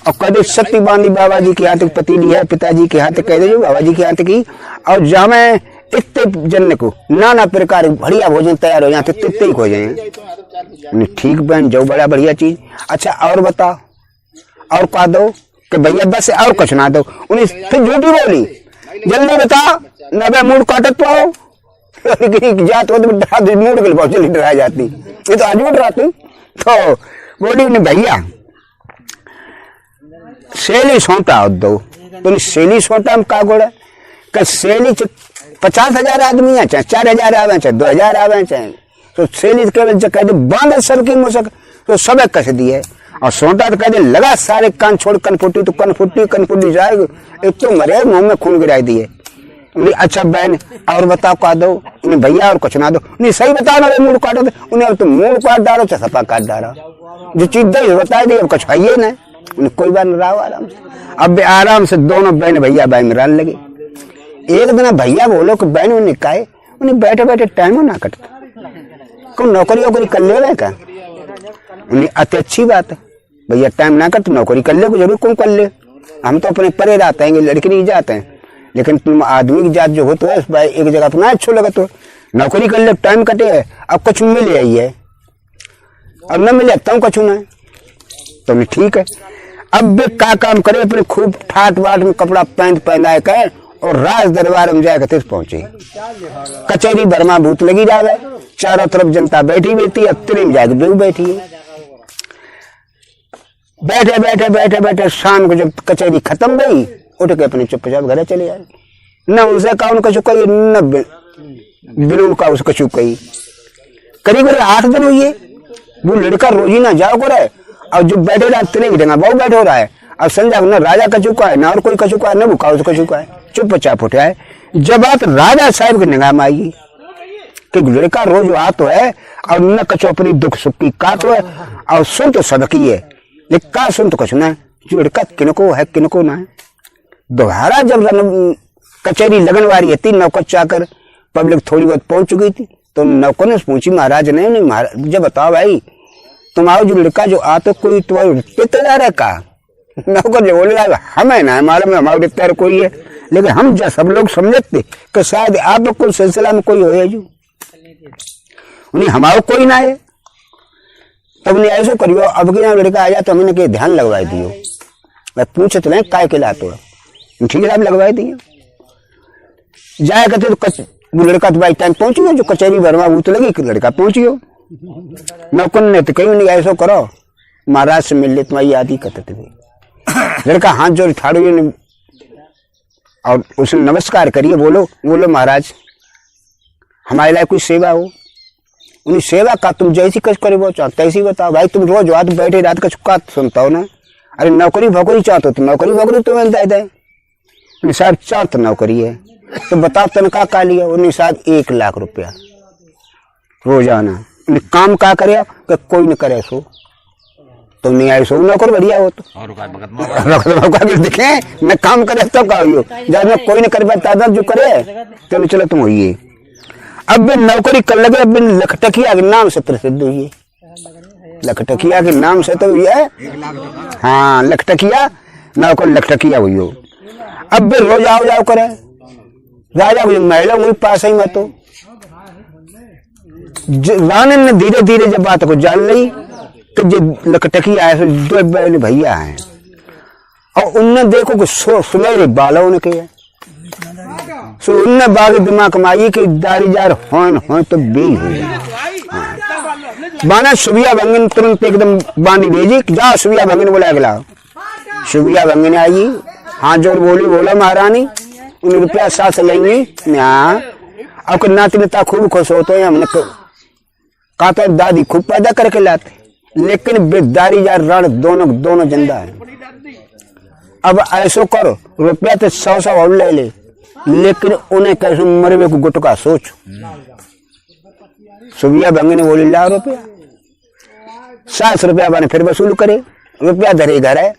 और कह दे सत्य बांधी बाबा जी के हाथ पतीली है पिताजी के हाथ कह दे जो बाबा जी के हाथ की और जामे इतने जन को नाना प्रकार बढ़िया भोजन तैयार हो जाए तो तित्ते ही हो जाए। ठीक बहन जो बड़ा बढ़िया चीज। अच्छा और बताओ और कह दो कि भैया बस और कुछ ना दो। उन्हें फिर झूठी बोली जल्दी बता नबे मूड काटत तो आओ जात हो तो मूड के बहुत जल्दी डरा जाती ये तो आज भी डराती। तो बोली उन्हें भैया सेली सोटा दो तो सेली सोटा में का गोड़ा कि सेली 50,000 आदमी है चाहे 4,000 आवे चाहे 2,000 आवे चाहे तो सेली केवल कह दे बांध सर की मुसक तो सब कस दिए और सोटा तो कह दे लगा सारे कान छोड़ कनफुटी तो कनफुटी जाएगी एक तो मरे मुंह में खून गिराई दिए। अच्छा बहन और बताओ का दो उन्हें भैया और कुछ ना दो उन्हें सही बताओ ना मूड काटो उन्हें अब तुम मूड काट डालो चाहे सपा काट डालो जो चीज दे बता दी अब कुछ है ही नहीं। उन्हें कोई बात न रहा आराम से अब आराम से दोनों बहन भैया भाई में रहने लगे। एक दिन भैया बोलो कि बहन उन्हें कहे उन्हें बैठे बैठे टाइम ना कटता कोई नौकरी वोकरी कर ले का उन्हें अति अच्छी बात है भैया टाइम ना कट नौकरी कर ले जरूर कौन कर ले हम तो अपने परे रहते हैं लड़के नहीं जाते हैं लेकिन तुम आदमी की जात जो हो तो है एक जगह तो ना अच्छा लगा तो नौकरी कर ले टाइम कटे है अब कुछ मिले आई है अब न मिले तब कुछ ना तो ठीक है। अब भी का काम करे अपने खूब ठाट बाट में कपड़ा पैंट पहनाए कर और राज दरबार में जाकर तिस पहुंचे। कचहरी बर्मा भूत लगी जावे चारों तरफ जनता बैठी बैठी अब तिरे में जाकर बेऊ बैठी है। बैठे शाम को जब कचहरी खत्म गई उठ के अपने चुपचाप घर चले आए न उनसे कहा उनका चुका न बिल का उसका चुप कही करीब 8 दिन हुई है वो लड़का रोजी ना जाओ करे और जो बैठे रहा तिले की जगह बहुत बैठे हो रहा है अब समझा न राजा कछु का है न और कोई कछु का है न भूखा कछु का है, चुपचाप उठा है। जब बात राजा साहब की निगाह में आई कि लड़का रोज आतो है और न कछु अपनी दुख सुख की कातो है और सुन तो सबकी है, लेकिन का सुन तो कछु ना लड़का किनको है किनको ना है। दोबारा जब कचहरी लगन वाली थी, नौकर चाकर पब्लिक थोड़ी बहुत पहुंच चुकी थी, तो नौकर ने पूछी महाराज ने, नहीं महाराज जब बताओ भाई तुम्हारा जो लड़का जो आते कोई तुम्हारे रिश्तेदार है का? नौकर जो बोले हमें ना मालूम, हमारे रिश्तेदार कोई है, लेकिन हम जो सब लोग समझते कि शायद आप कोई सिलसिला में कोई हो जो उन्हें हमारा कोई ना है। तब ने ऐसा करियो अब के लड़का आ जाए तो हमने के ध्यान लगवाई दियो, मैं पूछे तो नहीं काय के लाते हो, ठीक है लगवाई दियो। जाए कहते तो वो लड़का तो भाई टाइम पहुंच गया, जो कचहरी भरवा वो तो लगी लड़का पहुंच गयो। नौकर ने तो कहीं नहीं ऐसा करो महाराज से मिल ले तुम्हारी याद ही करते थे। लड़का हाथ जोड़ ठाड़ो और उसने नमस्कार करिए, बोलो बोलो महाराज हमारे लिए कोई सेवा हो। उन्हें सेवा का तुम जैसी कच करे वो चाहते ऐसी बताओ भाई, तुम रोज रात बैठे रात का चुका सुनता हो ना, अरे नौकरी भौकरी चाहते हो तो नौकरी भौकरी तुम्हें दे दे साहब, चार तो नौकरी है तो बताओ तनख्वाह का लिया? उन्हें साहब 1 लाख रुपया रोजाना। काम का करे कि कोई न करे सो तुम नहीं आए सो नौकर बढ़िया हो तो दिखे न काम करे तो का हो जब कोई न कर पाता जो करे तो चलो तुम होइए। अब नौकरी कर लगे, अब लखटकिया के नाम से प्रसिद्ध हुई, लखटकिया के नाम से तो हुई है, हाँ लखटकिया नौकर लखटकिया हुई हो। अब रोज आओ जाओ करे राजा महिला वही पास ही मत हो। रानी ने धीरे धीरे जब बात को जान ली कि जो लखटकिया है 2 बहन भैया हैं और उनने देखो कि सुनहरे बालों ने किया, सो उनने बागी दिमाग माई कि दारीदार हो तो बे बाना सुबिया भंगन तुरंत एकदम बांधी भेजी, जा सुबिया भंगन बोला अगला। सुबिया भंगन आई हाथ जोड़ बोली, बोला महारानी उन रुपया 7 लेंगे अब नाती नेता खूब खुश होते हैं। हमने कहा था दादी खूब पैदा करके लाते, लेकिन बेदारी यार रण दोनों जिंदा है। अब ऐसो करो रुपया तो 100 और ले ले, लेकिन उन्हें कैसे मरवे को गुटका सोच। सुबिया भंगी ने बोली ला रुपया 7 रुपया बने फिर वसूल करे, रुपया धरे घर है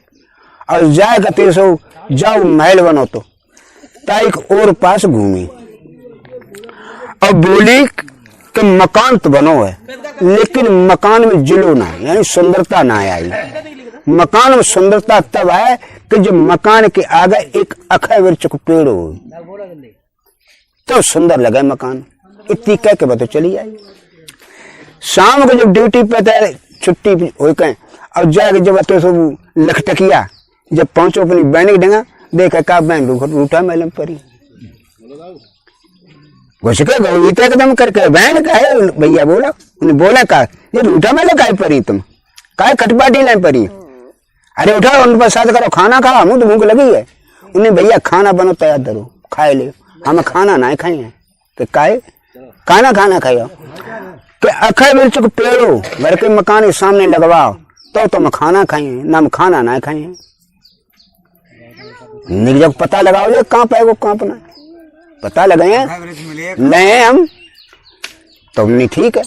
और जाएगा 300 जाओ महल बनो तो तारीख और पास घूमी और बोली कि मकान तो बनो है लेकिन मकान में जिलो ना यानी सुंदरता ना आई। मकान में सुंदरता तब है कि जब मकान के आगे एक अखय वृक्ष को पेड़ हो तो सुंदर लगे मकान। इतनी कह के बता चली आई। शाम को जब ड्यूटी पे छुट्टी हो गए और जाके जब सब लखटकिया जब पहुंचो अपनी बहन की डंगा देखा का बहन रूठा मैलम परी एकदम करके बहन का है भैया बोला, उन्हें बोला का ये रूठा मैलम का परी तुम का खटपाटी लाइन परी, अरे उठा उन पर साथ करो खाना खाओ मुँह तो भूख लगी है। उन्हें भैया खाना बनो तैयार करो खाए ले, हम खाना ना खाए हैं तो काहे खाना खाओ कि अखय वृक्ष को पेड़ो घर के मकान के सामने लगवाओ तो तुम खाना खाए ना हम खाना ना खाए। जब पता लगाओ जो कहाँ पाए वो कहाँ अपना पता लगाए नहीं हम तो नहीं ठीक है।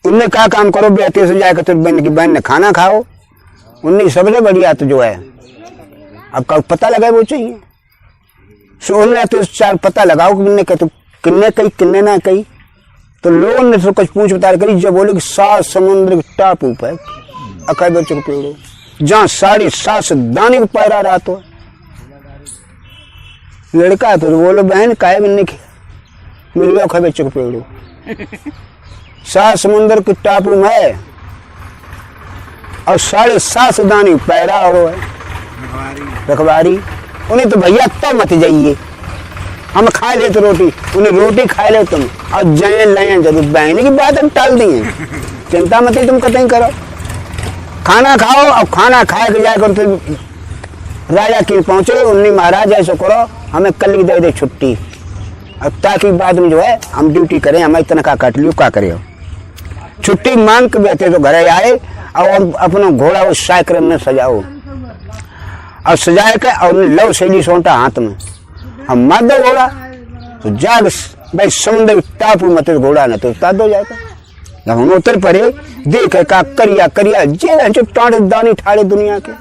उनने कहा काम करो बेहतर से जाकर तो बहन की बहन ने खाना खाओ। उनने सबसे बढ़िया तो जो है अब कल पता लगाए वो चाहिए। सो उन्होंने तो 4 पता लगाओ कि उनने कहा तो किन्ने कही किन्ने ना कही तो लोगों ने तो कुछ पूछ बता करी जब बोले कि 7 समुद्र के टापू पे अखय वृक्ष को पेड़ो जहाँ 7.5 दाने को पैरा रहा तो लड़का तो बोलो बहन काहे बनने की मिल गया खबे चुक पेड़ो 7 समुद्र के टापू में और 7.5 दाने पैरा और है रखवारी। उन्हें तो भैया तो मत जाइए हम खा ले तो रोटी, उन्हें रोटी खा ले तुम और जय लें जरूर बहन की बात हम टाल दी चिंता मत तुम कतई करो खाना खाओ और खाना खाए के जाकर फिर राजा की पहुंचे। उन्हें महाराज ऐसा करो हमें कल की दे छुट्टी अब ताकि बाद में जो है हम ड्यूटी करें हमारी तनख्वाह काट लियो क्या करे। छुट्टी मांग के बैठे तो घर आए और अपना घोड़ा उस साइकिल में सजाओ और सजाए के और लव सैली सोटा हाथ में हम मत दो घोड़ा तो जाग भाई समुद्र टापू मत घोड़ा न तो उतार दो जाएगा। जब हम उतर पड़े देख का करिया करिया जे चुप टाड़े दानी ठाड़े दुनिया के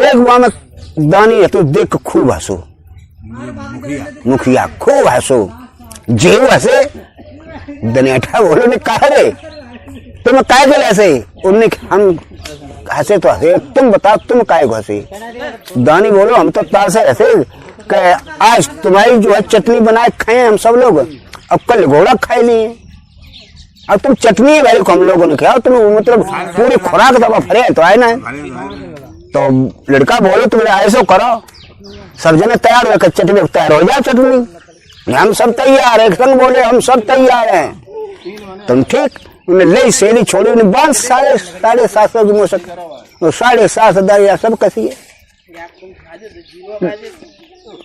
एक वहां में दानी है तो देख खूब हंसो मुखिया खूब हंसो जे हंसे दनेठा बोलो ने कहा रे तुम काय गए ऐसे उनने हम हंसे तो हंसे तुम बताओ तुम काय को हंसे। दानी बोलो हम तो तार से हंसे आज तुम्हारी जो है चटनी बनाए खाए हम सब लोग अब कल घोड़ा खाए लिए अब तुम चटनी भाई हम लोगों ने खाया तुम मतलब पूरी खुराक दबा फरे तो आए ना तो लड़का बोलो तुम ऐसा करो सब जने तैयार होकर चटनी तैयार हो जाओ चटनी हम सब तैयार है संग बोले हम सब तैयार हैं तुम ठीक उन्हें ले सेली छोड़ी उन्हें बांध 750 की मोशक 750 सब कसी है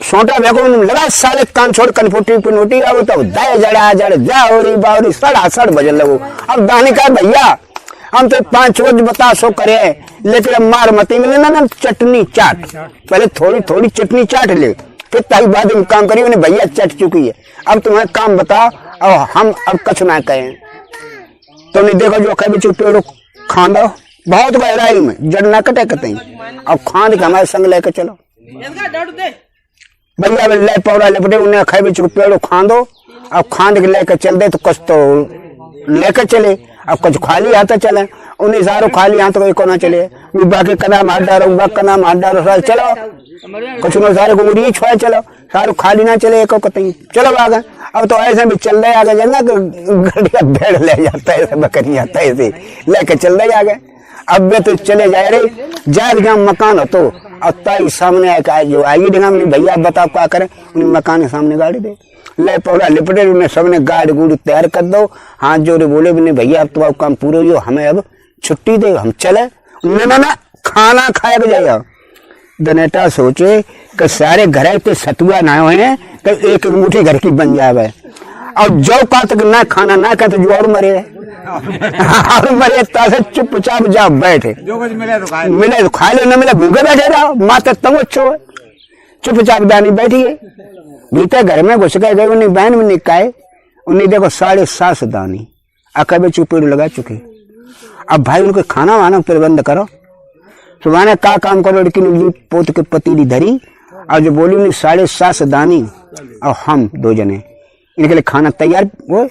छोटा देखो लगा सारे कान छोड़ कनफुटी पिनोटी अब तो दाए जड़ा जड़ जा हो रही बावरी 7:30 बजे लगो। अब दाने का भैया हम तो 5 रोज बता सो करे लेकिन अब मार मती मिले ना चटनी चाट पहले थोड़ी थोड़ी चटनी चाट ले फिर ताई बाद में काम करी उन्हें भैया चट चुकी है अब तुम्हें काम बताओ और हम अब कछ ना कहें तुमने देखो जो कभी चुप पेड़ो खांदा बहुत गहराई में जड़ ना कटे कते अब खांद के हमारे संग लेकर चलो भैया ले पौड़ा लेपटे उन्हें खाए चुप पेड़ो खांदो अब खांद के लेकर चल दे तो कुछ तो लेकर चले अब कुछ खाली हाथ चले उन्हें सारो खाली हाथ कोई को ना चले बाकी कदम हाथ डालो कदम हाथ डालो सारे चलो कुछ न सारे को मुड़ी छोड़ चलो सारो खाली ना चले एक कतई चलो आगे अब तो ऐसे भी चल रहे आगे जाना गड़िया भेड़ ले जाता है बकरी आता है ऐसे लेके चल रहे आगे अब वे तो चले जा रहे जाए जहाँ मकान हो तो अब ताई सामने आए जो आई देगा भैया बताओ क्या करें उन्हें मकान के सामने गाड़ी दे ले पौड़ा लिपटे उन्हें सबने गाड़ी गुड़ी तैयार कर दो हाथ जोड़े बोले भी नहीं भैया अब तुम्हारा काम पूरा हो हमें अब छुट्टी दे हम चले ना खाना खाया जाएगा। दनेटा सोचे कि सारे घर पे सतुआ ना हुए कि एक मुट्ठी घर की बन जावे और जो का तक ना खाना ना खाए तो जो और मरे और मरे तासे चुपचाप जा बैठे जो कुछ मिले तो खा लो ना मिले भूखे बैठे रहो माता तम अच्छो है चुपचाप दानी बैठी है भीतर घर में घुस गए उन्हें बहन में निकाय उन्हें देखो 7.5 दानी अकबे चुपेड़ लगा चुके। अब भाई उनको खाना वाना प्रबंध करो सुबह का काम करो लड़की ने पोत के पतीली धरी और जो बोली उन्हें 7.5 दानी और हम 2 जने इनके लिए खाना तैयार वो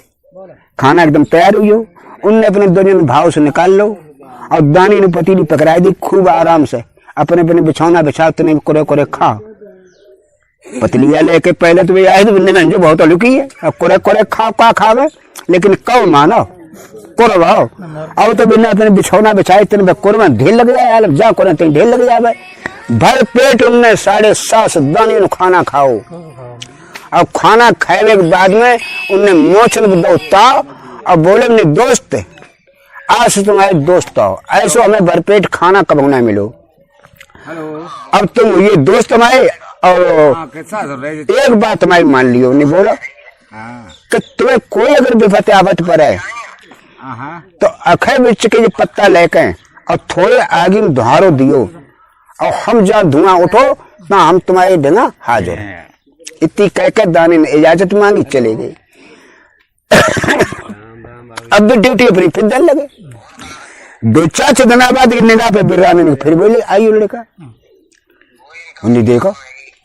खाना एकदम तैयार हुई हो उनने अपने 2 जन भाव से निकाल लो और दानी ने पतीली पकड़ाई दी खूब आराम से अपने अपने बिछौना बिछा तने कोरे कोरे खा पतलिया लेके पहले तो आए तो जो बहुत लुकी है अब कोरे कोरे खाओ का खावे लेकिन कौ मानो कोरो भाव अब तो बिना अपने बिछौना बिछाए तेरे कोर में ढेर लग जाए जा कोरे तेरे ढेर लग जाए भर पेट उनने 7.5 दानी नो खाना खाओ। अब खाना खाने के बाद में उनने मोचन दौता और बोले मेरे दोस्त आज से तुम्हारे दोस्त आओ ऐसो हमें भरपेट खाना कब ना मिलो अब तुम ये दोस्त हमारे और एक बात हमारी मान लियो नहीं बोला कि तुम्हें कोई अगर विपत्ति आवत पर है तो अखै मिर्च के ये पत्ता लेके और थोड़े आगे में धुआरो दियो और हम जहाँ धुआं उठो ना हम तुम्हारे ढंगा हाजिर इतनी कहकर दाने ने इजाजत मांगी चले गए। अब भी ड्यूटी अपनी फिर दल लगे 2-4 दिन बाद निगाह पे बिराने ने फिर बोले आई लड़का उन्हें देखो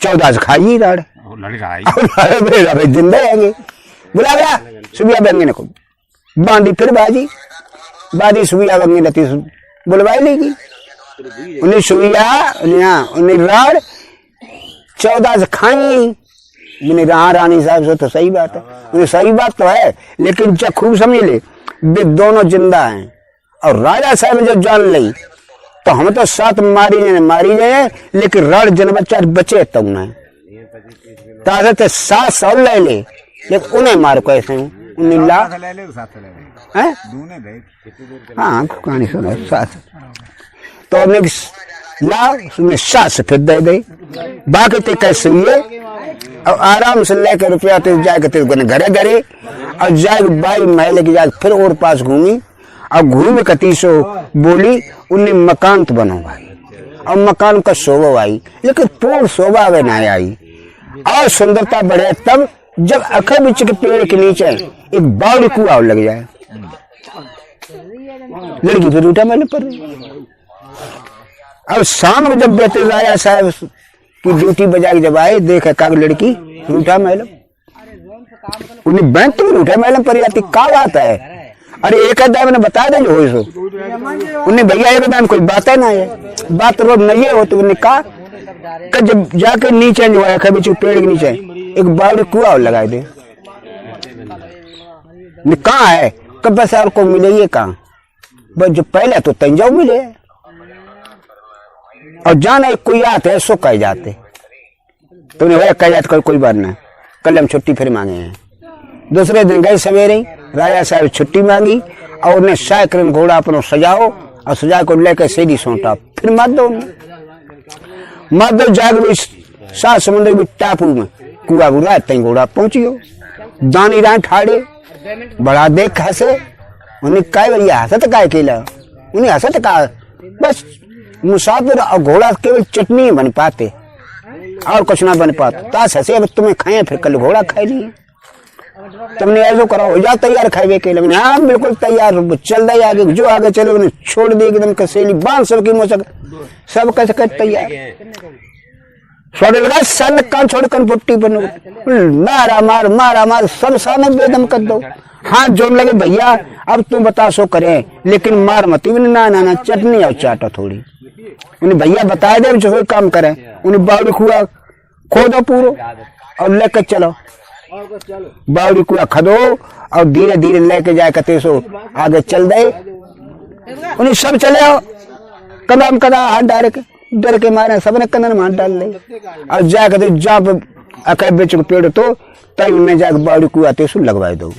14 खाई दाड़ जिंदा रहेंगे बुला गया सुबिया बंगे को बांधी फिर बाजी सुबिया बंगे लती बुलवाई लेगी उन्हें सुबिया उन्हें राड़ 14 खाई मैंने रानी साहब से तो सही बात है उन्हें सही बात तो है लेकिन जब खूब समझ ले वे दोनों जिंदा हैं और राजा साहब ने जब जान ली तो हम तो 7 मारी जाए लेकिन रड़ जन बच्चा बचे तब ना ताज़ा तो 700 ले ले लेकिन उन्हें मार कैसे उन्हें ला हाँ कहानी सुना 7 तो उन्हें ला उसमें 7 फिर दे बाकी तो कैसे ये और आराम से लेकर रुपया तो जाएगा तेरे घरे और जाए बाई महल की जाए फिर और पास घूमी और घूम कती सो बोली उन्हें मकान तो बनो भाई और मकान का शोभा आई, लेकिन पूर्ण शोभा वे ना आई और सुंदरता बढ़े तब जब अखर बिच के पेड़ के नीचे एक बावड़ी कुआ लग जाए। लड़की फिर उठा मैंने पर अब शाम में जब बेटे राजा साहब की ड्यूटी बजा के जब आए, देखे का लड़की रूठा मैलम, उन्हें बैंक तो रूठा मैलम पर आती का बात है। अरे एक आधा मैंने बता दे जो हो सो उन्हें भैया एक दाम कोई बात है ना है, बात रोज नहीं हो तो उन्हें कहा जब जाके नीचे जो है कभी पेड़ के नीचे एक बावड़ी कुआ लगा दे। कहाँ है कब बस आपको मिले ये कहाँ, बस जो पहले तो तंजाऊ मिले और जाना कोई आते है सो कह जाते तो उन्हें कह जाते कोई बात ना, कल हम छुट्टी फिर मांगे हैं। दूसरे दिन गए सवेरे राजा साहब छुट्टी मांगी और उन्हें साइकिल घोड़ा अपना सजाओ और सजा को लेकर सीधी सौंटा फिर माधव जाग भी सात समुद्र भी टापू में कुआ बुरा तई घोड़ा पहुंचियो दानी रान ठाड़े बड़ा देख हंसे उन्हें कहा भैया हंसत का अकेला, उन्हें हंसत का बस मुसाफिर और घोड़ा केवल चटनी बन पाते और कुछ ना बन पाता। ताश हंसे अब तुम्हें खाए फिर कल घोड़ा खाए लिए, तुमने ऐसा करो हो जाओ तैयार खाए के लिए। हाँ बिल्कुल तैयार, चल दे आगे जो आगे चले उन्हें छोड़ दी एकदम कसेली बांध सबकी मोचक सब कैसे कर तैयार लगा सन कान छोड़ कर पुट्टी बनो मारा मार सब सामने बेदम कर दो। हाथ जोड़ लगे भैया अब तुम बता सो करें लेकिन मार मत ना ना ना चटनी और चाटा थोड़ी। उन्हें भैया बताए दे जो काम करें, उन्हें बावड़ी कुआ खोदो पूरो और लेकर चलो, बावड़ी कुआ खदो और धीरे धीरे लेके जाए कते सो आगे चल दे। उन्हें सब चले आओ कदम कदा हाथ डाल के डर के मारे सबने कंधे में हाथ डाल ले और जाकर जब अकड़ बेच को पेड़ तो तब उन्हें जाकर बावड़ी कुआ ते सो लगवाए दो।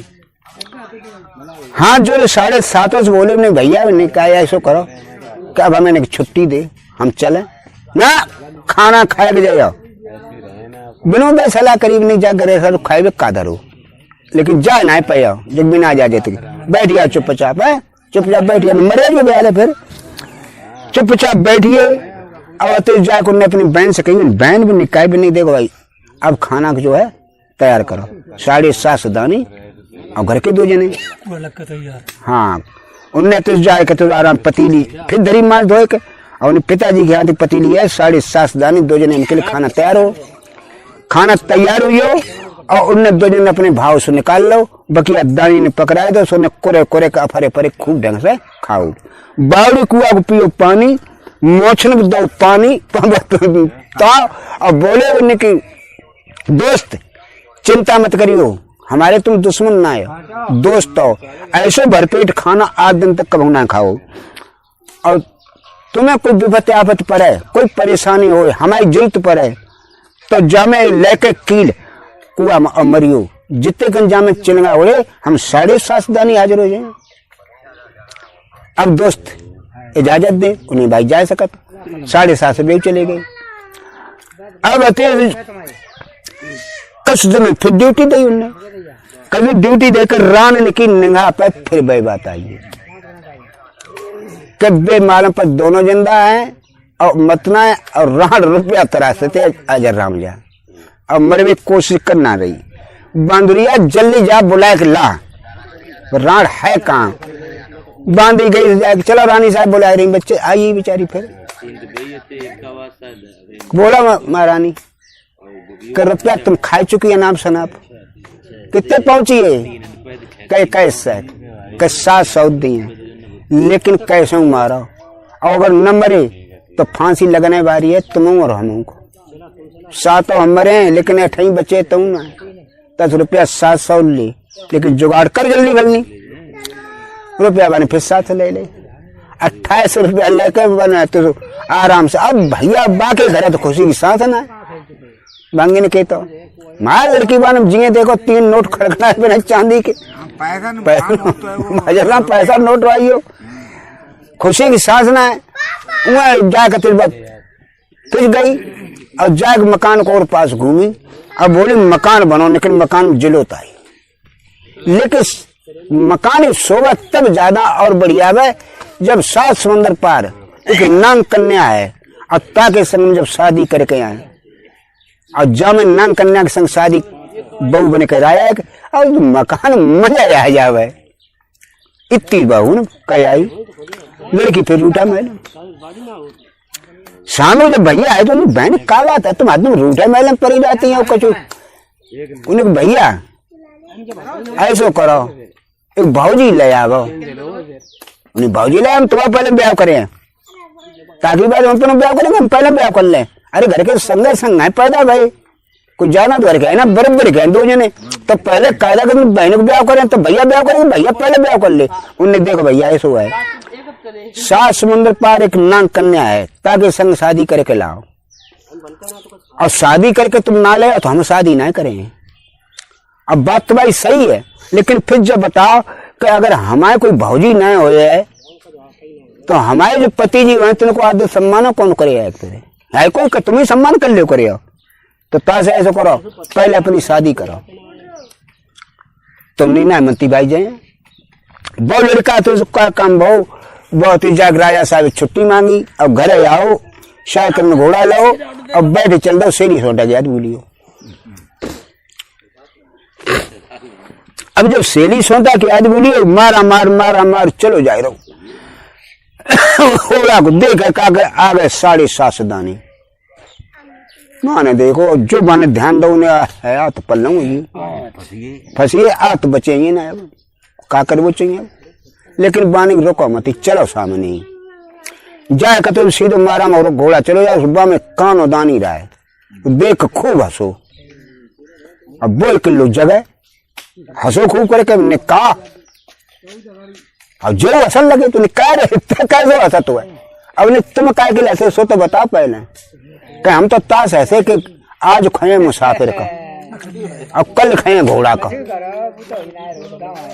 हाँ जो 7:30 से बोले नहीं भैया ने कहा ऐसा करो क्या अब हमें छुट्टी दे हम चले ना खाना खाए के जाओ बिनो बे सलाह करीब नहीं जा करे सर खाए कादर हो लेकिन जा ना पाया जब बिना जा जाते बैठ गया चुपचाप है चुपचाप बैठ गया मरे भी बेहाल फिर चुपचाप बैठिए अब तो जाकर उन्हें अपनी बहन से कही बहन भी निकाय भी नहीं देखो भाई अब खाना जो है तैयार करो 7:30 दानी और घर के 2 जने हाँ उनने तो जाए के तो आराम पतीली फिर दरी मार धोए के और उन्हें पिताजी के हाथ पतीली है 7:30 दानी 2 जने उनके लिए खाना तैयार हुई हो और उनने 2 जने अपने भाव से निकाल लो बकिया दानी ने पकड़ाए दो सोने कोरे का फरे फरे खूब ढंग से खाओ। बावड़ी कुआ को पियो पानी मोछन को दो पानी और बोले उन्हें कि दोस्त चिंता मत करियो हमारे तुम दुश्मन ना है दोस्त हो ऐसे भरपेट खाना 8 दिन तक कभी ना खाओ और तुम्हें कोई विपत्ति आफत पड़े कोई परेशानी हो हमारी जरूरत पड़े तो जामे लेके कील कुआ और मरियो जितने कन जामे चिलगा हो हम 7:30 दानी हाजिर हो जाए। अब दोस्त इजाजत दे उन्हें भाई जा सकत 7:30 से चले गए। अब कस दिन फिर ड्यूटी दी उन्हें कभी ड्यूटी देकर रान की निगाह पे फिर वही बात आई है कि बे मालूम पर दोनों जिंदा हैं और मतना है और रान रुपया तराशते अजर राम जा और मरे में कोशिश करना रही बांदुरिया जल्दी जा बुलाए के ला रान है कहाँ बांधी गई जाके चलो रानी साहब बुला रही बच्चे आई बेचारी फिर बोला महारानी कर रुपया तुम खाई चुकी है नाम सनाप कितने पहुंची है कई कैसे 700 दिए लेकिन कैसे मारो और अगर न मरे तो फांसी लगने वाली है तुम और हमको 7 हम मरे हैं लेकिन 8 बचे तुम ना 10 रुपया 700 ली लेकिन जुगाड़ कर जल्दी बल्ली रुपया बने फिर 7 ले 28 रुपया लेकर बना तो आराम से। अब भैया बाकी घर तो खुशी की सांस ना बांगे ने कहता मार लड़की बान जिये देखो 3 नोट खड़खड़ाए बिना चांदी के पैसा नोट वाइयो खुशी की सांस ना है वह जाकर फिर गई और जाकर मकान को और पास घूमी अब बोली मकान बनो लेकिन मकान जिलोता है लेकिन मकान की शोभा तब ज्यादा और बढ़िया है जब 7 समुद्र पार एक नांग कन्या है और ताके संग जब शादी करके आए और जब मैं नान कन्या के संग शादी बहू बने कर आया और मकान मजा आ जावे। इतनी बहू न कह आई लड़की फिर रूठा मैडम सामने जब भैया आए तो बहन का बात है तुम आदमी रूठा मैडम पड़ी जाती है कुछ उन्हें भैया ऐसो करो एक भाजी ले आओ उन्हें भाजी ले हम तुम्हारा पहले ब्याह करें ताकि बाद हम तुम्हें ब्याह करेंगे हम पहले ब्याह कर लें। अरे घर के संग संग है पैदा भाई कुछ जाना तो घर के है ना बराबर के दो जने तो पहले कायदा कर बहन को ब्याह करें तो भैया ब्याह करेंगे भैया पहले ब्याह कर ले। उन्हें देखो भैया ऐसा है 7 समुद्र पार एक नाग कन्या है ताकि संग शादी करके लाओ और शादी करके तुम ना ले तो हम शादी ना करेंगे। अब बात तो भाई सही है लेकिन फिर जब बताओ कि अगर हमारे कोई भौजी न हो जाए तो हमारे जो पति जी हैं तुमको आदर सम्मान कौन करेगा है कोई कि तुम ही सम्मान कर लो करे तो तासे ऐसा करो पहले अपनी शादी करो तुम नहीं ना मंती भाई जाए वो लड़का तो उसका काम बहुत ही जाग राजा साहब छुट्टी मांगी अब घरे आओ साइकिल में घोड़ा लाओ अब बैठ चल दो सेरी सोटा गया बोलियो। अब जब सेली सोता के आज बोलिए मारा मार चलो जाए रहो घोड़ा को देख आ गए 7.5 दानी माने देखो जो माने ध्यान दो है आ तो पल्लूंगी फंसिए आ तो बचेंगे ना का कर बचेंगे लेकिन बानी रोको मत चलो सामने जाए का तो सीधे मारा और घोड़ा चलो जाओ सुबह में कानो दानी रहा है देख खूब हंसो अब बोल किलो जगह हंसो खूब करके निकाह अब जो असल लगे तो निकाह रहे कैसे हंसा तो है अब तुम काय के ऐसे सो तो बताओ पहले कि हम तो ताश ऐसे कि आज खाए मुसाफिर का अब कल खाए घोड़ा का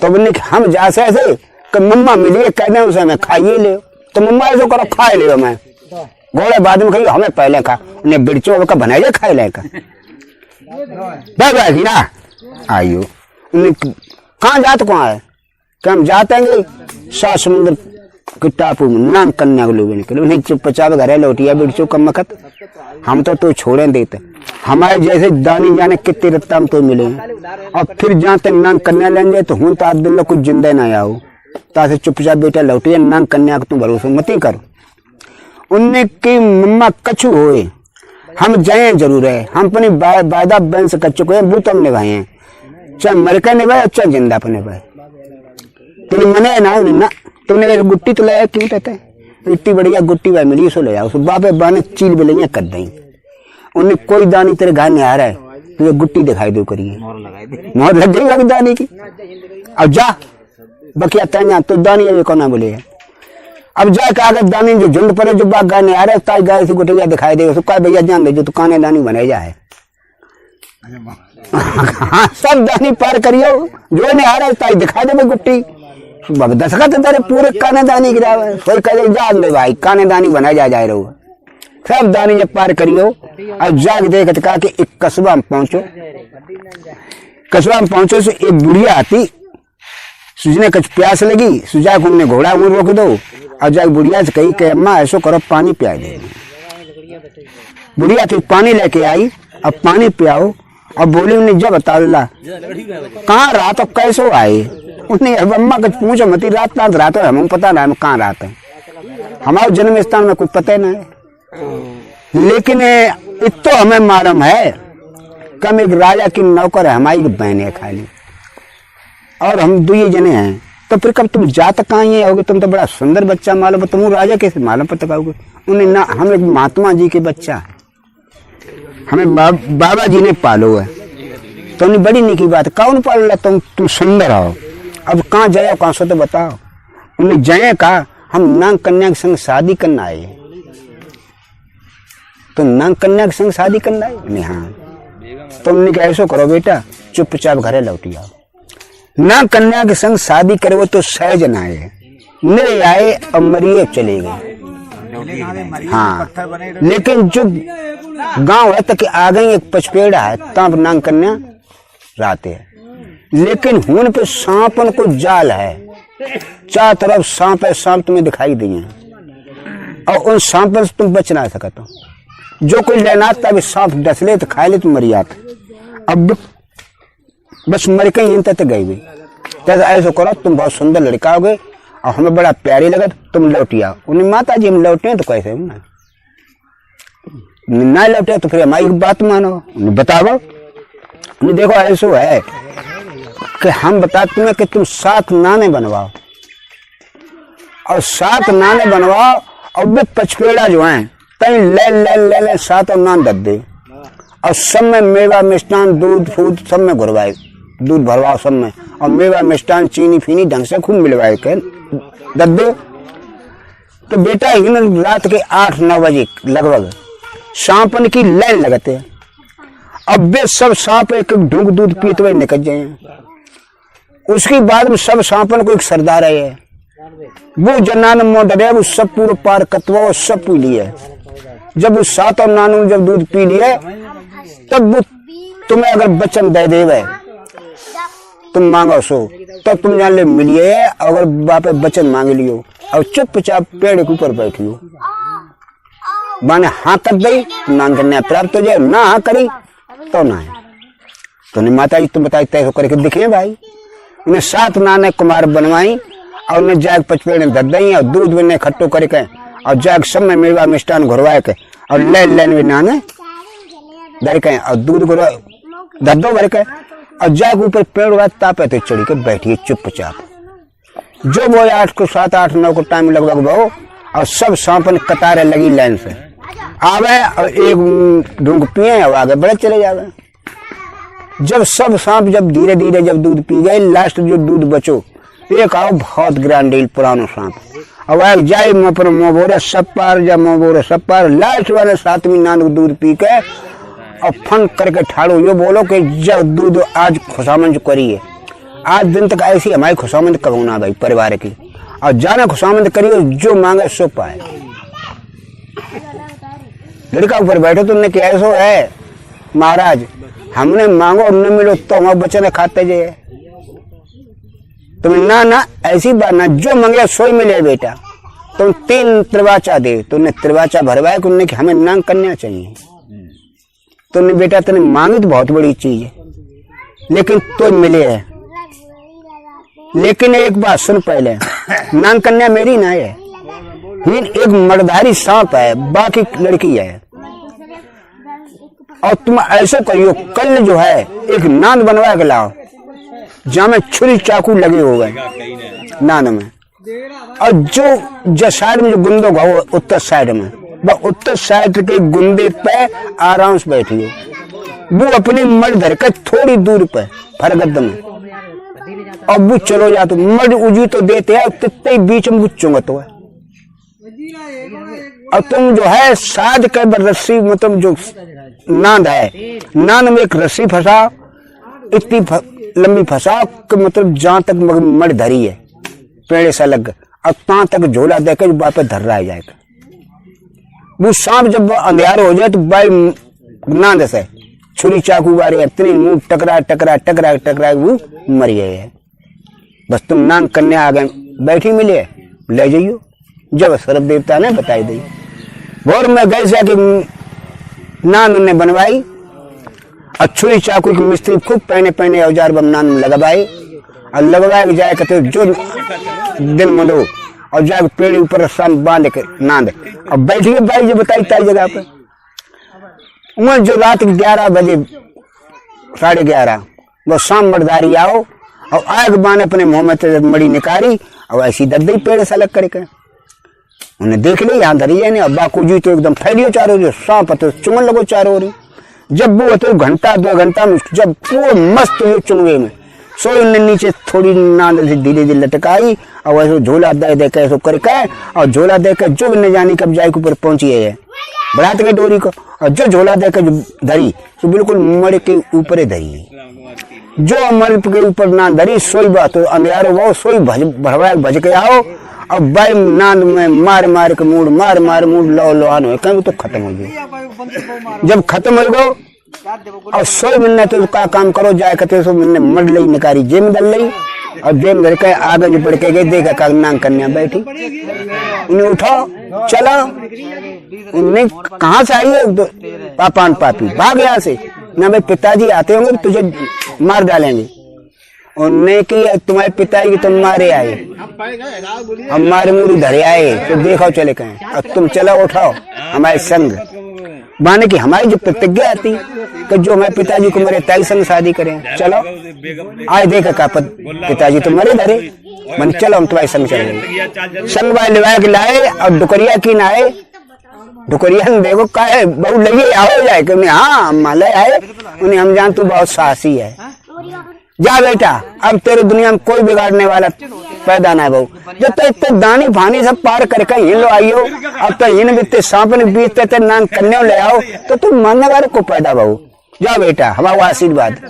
तो हम जैसे ऐसे कि मम्मा मिलिए कहने उसे मैं खाइए ले तो मम्मा ऐसा करो खाए ले मैं घोड़े बाद में खाइए हमें पहले खा उन्हें बिरचो का बनाइए खाए ले का ना आइयो कहाँ जाते कहाँ है कि हम जाते हैं 7 समुद्र के टापू में नाम कन्या को लोगों के लिए चुपचाप घर लौटिया बिरचो कम मखत हम तो छोड़े देते हमारे जैसे दानी जाने कितने रत्ता हम तो मिले और फिर जाते नाम कन्या लेने जाए तो हूं तो अब्दुल्ला कुछ जिंदा ना आओ तासे चुपचाप बेटा लौटिया नाम कन्या को तुम भरोसा मत ही करो। उनने की मम्मा कछु होए हम जाए जरूर है हम अपनी वायदा बहन से कर चुके हैं वो तो हम निभाए हैं चाहे मरकर निभाए चाहे जिंदा पर निभाए तुमने मने ना तुमने गुट्टी तो लाया क्यों कहते हैं इतनी बढ़िया गुट्टी भाई मिली सो ले जाओ सुबह पे बहने चील बिलियाँ कर दें उन्हें कोई दानी तेरे घर नहीं आ रहा है तुझे गुट्टी दिखाई दो करिए मोहर लग गई दानी की अब जा बकिया तैया तो दानी अभी कौन बोले अब जाके अगर दानी जो झुंड पर जो बाग गाने आ रहे ताई गाय से गुटिया दिखाई दे उसको भैया जान दे जो दुकाने दानी बनाई जाए हाँ सब दानी पार करियो जो नहीं आ रहा ताई दिखाई दे गुट्टी दशखत तेरे पूरे काने दानी गिरा कोई कहे जान दे भाई काने दानी बनाई जाए रहो सब दानी जब पार करियो अब जाग देख कहा कि एक कस्बा में पहुंचो से एक बुढ़िया आती सुजने कुछ प्यास लगी सुजा को हमने घोड़ा मुड़ रोक दो और जाके बुढ़िया से कही कि अम्मा ऐसो करो पानी पिया दे बुढ़िया फिर पानी लेके आई अब पानी पियाओ और बोली उन्हें जब बता ला कहाँ रात और कैसो आए उन्हें अम्मा कुछ पूछो मती रात है हमें पता ना कहाँ रात है हमारे जन्म स्थान में कुछ पता नहीं है लेकिन इतो हमें मालूम है कम एक राजा की नौकर है हमारी बहन है खाली और हम 2 जने हैं तो फिर कब तुम जात कहाँ ये होगे तुम तो बड़ा सुंदर बच्चा मालूम तुम राजा कैसे मालूम पता पाओगे उन्हें ना हम एक महात्मा जी के बच्चा हमें बाबा जी ने पालो है तो उन्हें बड़ी निकी बात कौन पाल तुम सुंदर हो अब कहाँ जाए कहाँ सो तो बताओ उन्हें जाए कहा हम नाग कन्या के संग शादी करना आए तो नाग कन्या के संग शादी करना आए नहीं हाँ तुमने क्या ऐसा करो बेटा चुपचाप घरे लौटी आओ नाग कन्या के संग शादी करे वो तो सहज न आए नहीं आए और मरिए चले गए हाँ लेकिन जो गांव है तक आ गई एक पचपेड़ा है तब नाग कन्या रहते है लेकिन हुन पे सांपन को जाल है चार तरफ सांप है सांप तुम्हें दिखाई दिए और उन सांपों से तुम बच ना सकत हो। जो कोई लेना तब सांप डस ले तो खा ले तो मर जाते। अब बस मर के इन तक गई हुई। तो ऐसा करो, तुम बहुत सुंदर लड़का हो गए और हमें बड़ा प्यारी लगा, तुम लौटिया। उन्हें माता जी हम लौटे तो कैसे ना लौटे तो फिर हमारी बात मानो, उन्हें बताओ। उन्हें देखो ऐसा है कि हम बताते तुम्हें कि तुम 7 नाने बनवाओ और 7 नाने बनवाओ और वे पचपेड़ा जो है तई ले 7 और नान दे दे और सब में मेवा मिष्टान दूध फूद सब में घुरवाए, दूध भरवाओ सब में और मेवा मिष्टान चीनी फीनी ढंग से खूब मिलवाए के दे। तो बेटा इन रात के 8-9 बजे लगभग सांपन की लाइन लगते हैं। अब वे सब सांप एक ढूंढ दूध पीते हुए निकल जाए। उसके बाद में सब सांपन को एक सरदार है, वो जनान मोटर है, वो सब पूरा पार कतवा और सब पी लिए। जब वो 7 और नानू जब दूध पी लिए तब वो तुम्हें अगर वचन दे देवे तुम मांगो सो, तब तुम जान ले मिलिए। अगर बाप वचन मांग लियो और चुपचाप पेड़ के ऊपर बैठियो, माने हाँ कर दई नान कन्या प्राप्त हो जाए, ना हाँ करी तो ना है। तो नहीं माता जी तुम बताई तय करके दिखे भाई। उन्हें 7 नाने कुमार बनवाई और उन्हें जाग पचपेड़े धर दई और दूध में खट्टो करके और जाग सब में मेवा मिष्टान घुरवाए के और लेन में नाने धर के और दूध घुरवा धर दो भर के और जाग ऊपर पेड़ हुआ तापे तो चढ़ी के बैठिए चुपचाप। जो वो 7-8-9 को टाइम लगभग वो और सब सांपन कतारें लगी लाइन से आवे और एक ढूंढ पिए और आगे बढ़े चले जावे। जब सब सांप जब धीरे धीरे जब दूध पी गए, लास्ट जो दूध बचो एक आओ बहुत ग्रांडील पुरानो सांप और आग जाए मोबोरे सब पार जब मोबोरे सब पार लास्ट वाले 7वीं नान दूध पी के और फन करके ठाड़ो यो बोलो कि जब दूध आज खुशामंद करिए, आज दिन तक ऐसी हमारी खुशामंद करो ना भाई परिवार की, और जाना खुशामंद करिए जो मांगे सो पाए। लड़का ऊपर बैठो तुमने क्या ऐसा है महाराज, हमने मांगो और न मिलो तो हमारे बच्चे ने खाते जे तुम ना ऐसी बात ना, जो मांगे सोई मिले बेटा। तुम 3 त्रिवाचा दे, तुमने त्रिवाचा भरवाए तुमने कि हमें नांग करना चाहिए। तुमने बेटा तुमने मांगी तो बहुत बड़ी चीज है लेकिन तो मिले है। लेकिन एक बात सुन पहले, नांग कन्या मेरी ना है, एक मर्दारी सांप है बाकी लड़की है। और तुम ऐसे करियो कल जो है एक नांद बनवा के लाओ जहां में छुरी चाकू लगे हो गए नान में, और जो साइड में जो गुंदो का हो उत्तर साइड में, वह उत्तर साइड के गुंदे पे आराम से बैठिए। वो अपनी मर्द धर के थोड़ी दूर पे फरगद में और वो चलो जा तो मर्द उजी तो देते हैं तित्ते बीच में वो चुंगत है। और तुम जो है साध के रस्सी मतलब जो नांद है, नांद में एक रस्सी फंसा इतनी लंबी फंसा कि मतलब जहां तक मर्द धरी है पेड़े से लग और तहां तक झोला देकर बाप धर रहा जाएगा। वो सांप जब अंधेर हो जाए तो बाई नांद से छुरी चाकू वाले इतनी मुंह टकरा वो मर गए। बस तुम नांग कन्या आ गए बैठी मिले ले जाइयो, जब सर्व देवता ने बताई दी। भोर में गए जाके नान उन्हें बनवाई और छुरी चाकू की मिस्त्री खूब पहने औजार बम नान में लगवाई और लगवाए जाए कहते जो दिन मदो और जाके पेड़ ऊपर शाम बांध के नांद और बैठिए भाई जो बताई ताई जगह पे। वह जो रात 11 बजे 11:30 वो शाम मर्दारी आओ और आग बाने अपने मुंह में मड़ी निकारी और ऐसी दर्द पेड़ से अलग करके उन्हें देख ली यहाँ धरी है नहीं। अब बाकू जी तो एकदम फैलियो चारों जो सांप तो चुंगन लगो चारों ओर। जब वो तो घंटा 2 घंटा में जब पूरा मस्त हुए चुंगे में सो उन्हें नीचे थोड़ी नांद से धीरे धीरे लटकाई और वैसे झोला दे के ऐसा करके और झोला दे के जो न जानी कब जाए के ऊपर पहुंची है बढ़ाते गए डोरी को और जो झोला दे के जो धरी तो बिल्कुल मर के ऊपर धरी। जो मर के ऊपर ना धरी सोई बात तो अंधेरो वो सोई भरवा भज के आओ और बाई नांद में मार के मार मूड लो आन हो कहीं तो खत्म हो गई। जब खत्म हो गो और 100 महीने तो का काम करो जाए कहते सो महीने मर लई निकारी जेम दल लई और दिन भर के आगे जो बढ़ के गए, देखा का नांग कन्या बैठी, उन्हें उठाओ चलो, उन्हें कहाँ से आई है पापान पापी, भाग यहाँ से, ना भाई पिताजी आते होंगे तुझे मार डालेंगे। उन्हें कि तुम्हारे पिताजी तुम मारे आए, हमारे मुंह धरे आए, तो देखो चले कहें, और तुम चलो उठाओ हमारे संग, माने कि हमारी जो प्रतिज्ञा आती कि जो हमारे पिताजी को मरे ताई संग शादी करें, चलो आज देखा का पिताजी तो मरे धरे, मन चलो हम तुम्हारे संग चलेंगे। संग वाले लिवा के लाए और डुकरिया की नाए, डुकरिया ने देखो का है बहु लगी आओ जाए कि हाँ अम्मा ले आए, उन्हें हम जान तू बहुत साहसी है, जा बेटा अब तेरे दुनिया में कोई बिगाड़ने वाला पैदा ना है बहू, जब तक इतने दानी भानी सब पार करके हिन लो आइयो, अब तो हिन बीते सांप ने बीतते थे नांग कन्या ले आओ तो तुम मानने वाले को पैदा बहू, जा बेटा हमारा आशीर्वाद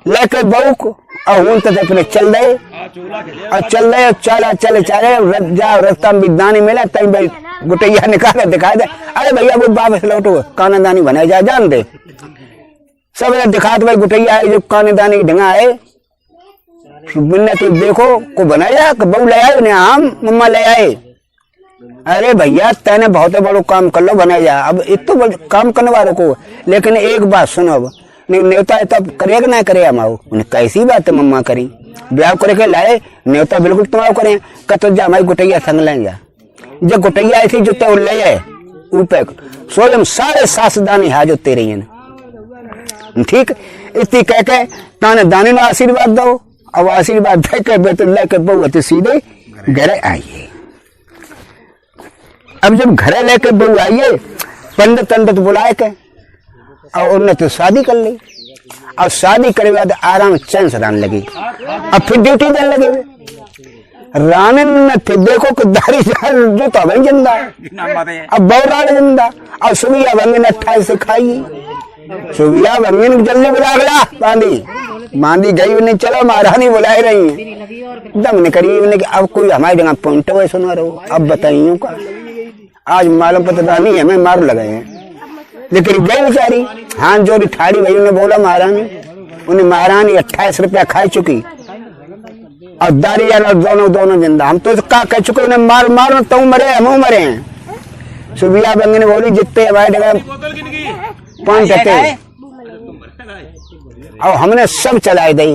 लेकर बहू को, और हूं तो अपने चल रहे और चल रहे चला चले चले जाओ रास्ता में दानी मिला तई भाई गुटैया निकाल दिखा दे, अरे भैया वो वापस लौटो काना दानी बनाए जा जान दे, सब दिखा दे भाई गुटैया है जो काने दानी की ढंगा है, मैंने तो देखो को बनाया बहू ले आए हम मम्मा ले आए, अरे भैया तेने बहुत बड़ो काम कर लो बनाया जा, अब इतना काम करने वालों को, लेकिन एक बात सुनो अब न्योता है तब करे कि ना करे हमाओ, उन्हें कैसी बात है मम्मा करी ब्याह करे के लाए न्योता बिल्कुल तुम्हारा करें कत जा हमारी गुटैया संग लेंगे, जब गुटैया ऐसी जो ते ले आए ऊपर सोलम सारे सासदानी हाजो तेरे हैं, ठीक इतनी कह के ताने दानी ने आशीर्वाद दो, अब आशीर्वाद दे के बेटे लेके बहू सीधे घरे आइए। अब जब घरे लेके बहू आइए पंडित तंडित बुलाए के और उन्होंने तो शादी कर ली, और शादी करे बाद आराम चैन से रहने लगी, अब फिर ड्यूटी देने लगे, रानी ने फिर देखो कि दारी जो तो वही जिंदा, अब बहू रानी जिंदा, और सुबिया बंगी ने 28 से खाई, सुबिया बंगी ने जल्दी बुला गया बांधी गई नहीं, चलो महारानी बुलाए रही है दम ने करी, अब कोई हमारी जगह पॉइंट हुए सुना रहो, अब बताइए का आज मालूम पता नहीं हमें मार लगाए हैं, लेकिन गई बेचारी हाथ जोड़ी ठाड़ी भाई ने बोला महारानी, उन्हें महारानी 28 रुपया खा चुकी और दारी जाना दोनों जिंदा, हम तो का कह चुके उन्हें मार मार तुम मरे हम मरे हैं। सुबिया बंगी ने बोली जितने हमारे जगह पॉइंट थे और हमने सब चलाए दी,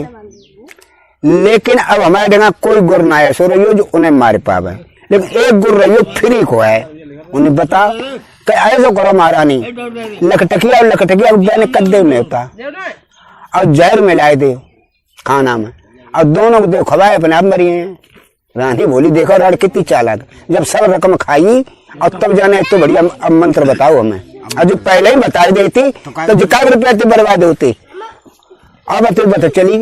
लेकिन अब हमारे जगह कोई गुर ना है सो रही जो उन्हें मार पावे, लेकिन एक गुर रही फ्री को है, उन्हें बता ऐसा करो महारानी लखटकिया बहने कद्दे में होता और जहर मिलाए दे खाना में और दोनों को दे खवाए अपने आप मरी हैं। रानी बोली देखो रानी कितनी चालाक, जब सब रकम खाई और तब जाने तो बढ़िया अब मंत्र बताओ हमें, और जो पहले ही बता देती तो जिका रुपया तो बर्बाद होते, अब अतिल बता चली,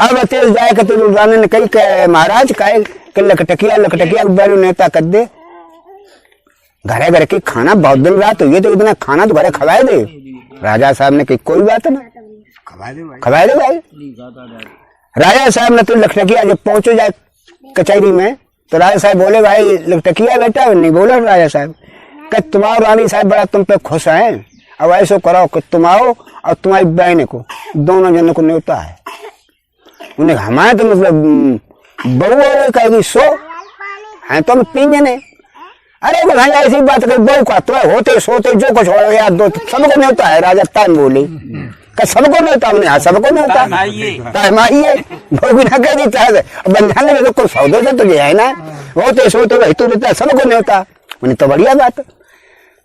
अब अतिल जाए के तो रानी ने कही महाराज कहे कि लखटकिया बैरू नेता कर दे, घरे घर के खाना बहुत दिन रात हुई तो इतना खाना तो घरे खवाए दे, राजा साहब ने कही कोई बात ना खवाए दे भाई। राजा साहब ने तो लखटकिया जब पहुंचो जाए कचहरी में तो राजा साहब बोले भाई लखटकिया बेटा नहीं बोला राजा साहब कि तुम्हारा रानी साहब बड़ा तुम पे खुश है, अब ऐसा करो कि तुम आओ और तुम्हारी बहन को दोनों जनों को न्योता है, उन्हें हमारे तो मतलब बहू कहेगी सो है तो हम 3 जने, अरे भाई ऐसी बात कर बहू का तो होते सोते जो कुछ हो यार दो सबको न्योता है, राजा टाइम बोली सबको न्योता हमने हाँ सबको न्योता माइए बहू भी ना कह देता है बंधाने में तो कोई सौदे से तुझे है ना, होते सोते वही तू देता सबको न्योता, उन्हें तो बढ़िया बात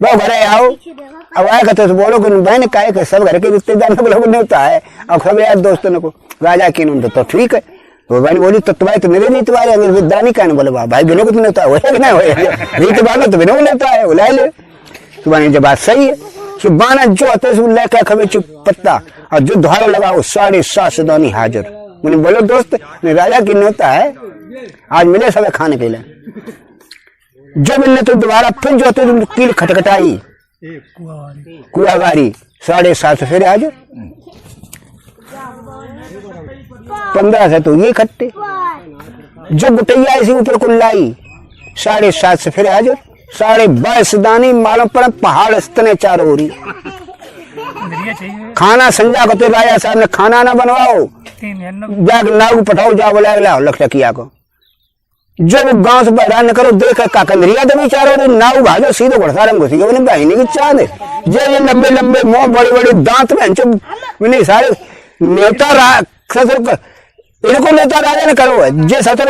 वो घरे आओ, अब आएगा तो बोलो कि बहन का है सब घर के रिश्तेदार लोग न्योता है और सब यार दोस्तों को राजा की न्योता तो ठीक है, वो बहन बोली तो तुम्हारे तो मेरे रीत वाले विद्यानी का बोले भाई बिनो को तो न्योता हो कि नहीं रीत वाला तो बिनो न्योता है बुला ले, तुम्हारी जब बात सही है सुबाना जो होते लेकर खबे चुप पत्ता और जो धारो लगाओ 7.5 दानी हाजिर, उन्हें बोलो दोस्त राजा की न्योता है आज मिले सब खाने के लिए, जो मिलने तो दोबारा फिर जो होते तुम कील खटखटाई कुआवारी 7.5 फिर हाजिर, 15 से तो ये खट्टे, जो गुटैया इसी ऊपर को लाई 7.5 से फिर हाजिर, 22.5 दानी मालूम पर पहाड़ इतने चारों ओरी खाना संजा को तो राजा साहब ने खाना ना बनवाओ, जाग नाव पठाओ, जा बोला लखटकिया को, जब गांव से बहरान न करो, देख का कंदरिया तो बेचारो नाव भाजो सीधे घड़सारम घुसी गए, बहनी की चांद जब ये लंबे लंबे मुंह बड़े बड़े दांत में सारे नेता इनको नेता राजा ने करो, जे सतर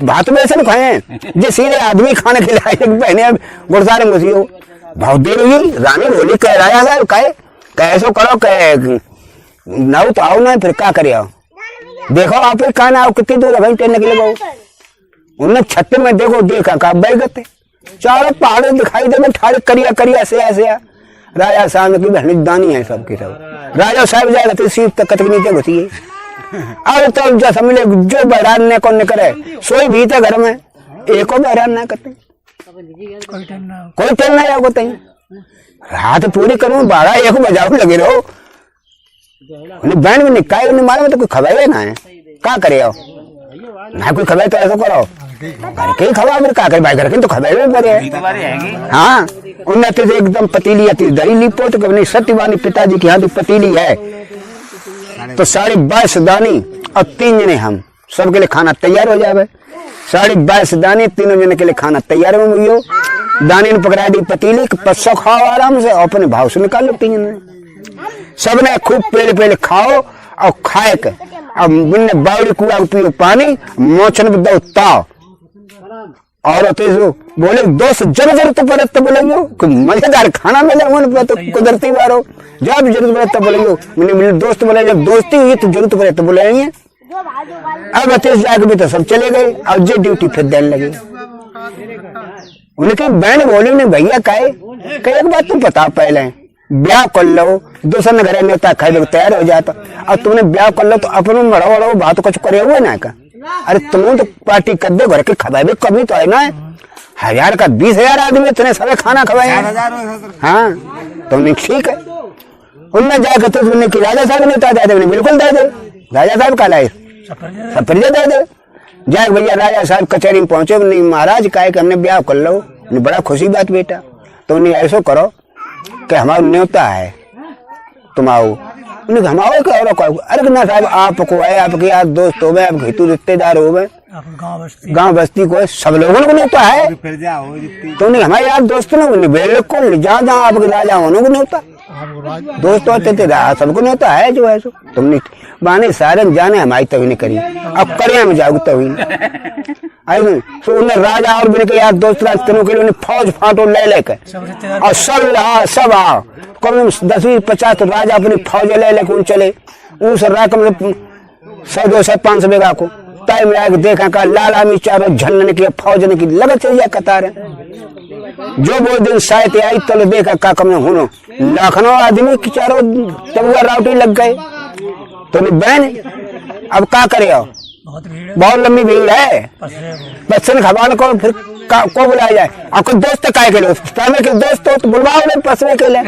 भात में से खाए जे सीधे आदमी खाने के लिए बहने घड़सारम घुसी हो। भाव देवी रानी बोली कह राजा साहब कैसो करो कह नाव तो आओ ना, फिर क्या करे आओ, देखो आप खाना आओ कितनी दूर है भाई टेन के लिए। उन्हें छत्ते में देखा का बैगते चारों पहाड़े दिखाई दे, ठाड़ करिया करिया से ऐसे राजा साहब की बहन दानी है सबके सब। राजा साहब जाएगा तो सीट तक कतक नीचे घुसी है। अब तो जो समझे जो बहरान ने कौन करे सोई भी थे घर में, एको बहरान ना करते, कोई टेन ना जाओ बताइए, रात पूरी करूँ 12-1 बजाओ लगे रहो, उन्हें बैंड में निकाय उन्हें मारे में तो कोई खबर ना है, क्या करे आओ ना कोई खबर तो ऐसा करो घर के खवा मेरे का करे भाई, घर के तो खबर में पड़े है। हाँ उन्हें तो एकदम पतीली आती दरी लिपो तो कभी सत्यवानी पिताजी की यहाँ पतीली है तो 22.5 दानी और 3 जने हम सबके लिए खाना तैयार हो जाए। 22.5 दानी 3 जने के लिए खाना तैयार हो मुझे, दानी ने पकड़ा दी पतीली, पस्सो खाओ आराम से अपने भाव से निकालो 3 जने, सबने खूब पहले खाओ और खाए के अब मुन्ने बावड़ी कुआ पियो पानी मोचन में दो ताव और बोले दोस्त जब जरूरत पड़े तो बोलेंगे कोई मजेदार खाना मिले तो कुदरती बार हो, जब जरूरत पड़े तो बोलेंगे मेरे दोस्त बोले जब दोस्ती हुई तो जरूरत पड़े तो बोलेंगे। अब अतीश जाके भी तो सब चले गए और जे ड्यूटी फिर देने लगे। उनके बहन बोली ने भैया कहे एक बात तुम बता पहले ब्याह कर लो, दूसरे घर नेता खाए तैयार हो जाता और तुमने ब्याह कर लो तो अपने मड़ो बात कुछ करे हुए ना का, अरे तुम तो पार्टी कर दो घर के खवाए भी कमी तो है ना, 1000 का 20,000 आदमी इतने सारे खाना खवाए। हाँ तुमने ठीक है, उनने जाकर तो तुमने कि राजा साहब नेता दे दे, बिल्कुल दे दे, राजा साहब का लाए सब दे दे जाए भैया। राजा साहब कचहरी में पहुंचे, नहीं महाराज कहे कि हमने ब्याह कर लो, बड़ा खुशी बात बेटा, तो उन्हें ऐसा करो कि हमारा न्योता है तुम आओ, हम आओ क्या, अरे ना साहब आपको है आपके यार दोस्त हो गए, आप घेतु रिश्तेदार हो गए, गांव बस्ती को सब लोगों को न्योता है, तो उन्हें हमारे यार दोस्त ने बिल्कुल जहाँ जहाँ आपके राजा होने को न्योता दोस्त होते थे सबको न्योता है जो है सो, तुमने बाने सारे जाने हमारी तभी नहीं करी, अब करे हम जाओ तभी तो उन्हें राजा और बिन के यार दोस्त राजतनों के लिए उन्हें फौज फाटो ले लेकर और सब आओ कम 10-20-50 तो राजा अपनी फौज ले लेकर उन चले उस रकम 100-200-500 बीघा को टाइम में आके देखा का लाल आमी चारों झन्ने की फौज ने की लगा चल जाए कतार जो वो दिन शायद आई तो देखा का कम हुनो लाखों आदमी की चारों तबुआ राउटी लग गए, तो बहन अब क्या करे आओ बहुत लंबी भीड़ है, बच्चन खबान को फिर को बुलाया जाए, आपको दोस्त काय के के दोस्त हो तो बुलवाओ नहीं पसने के लिए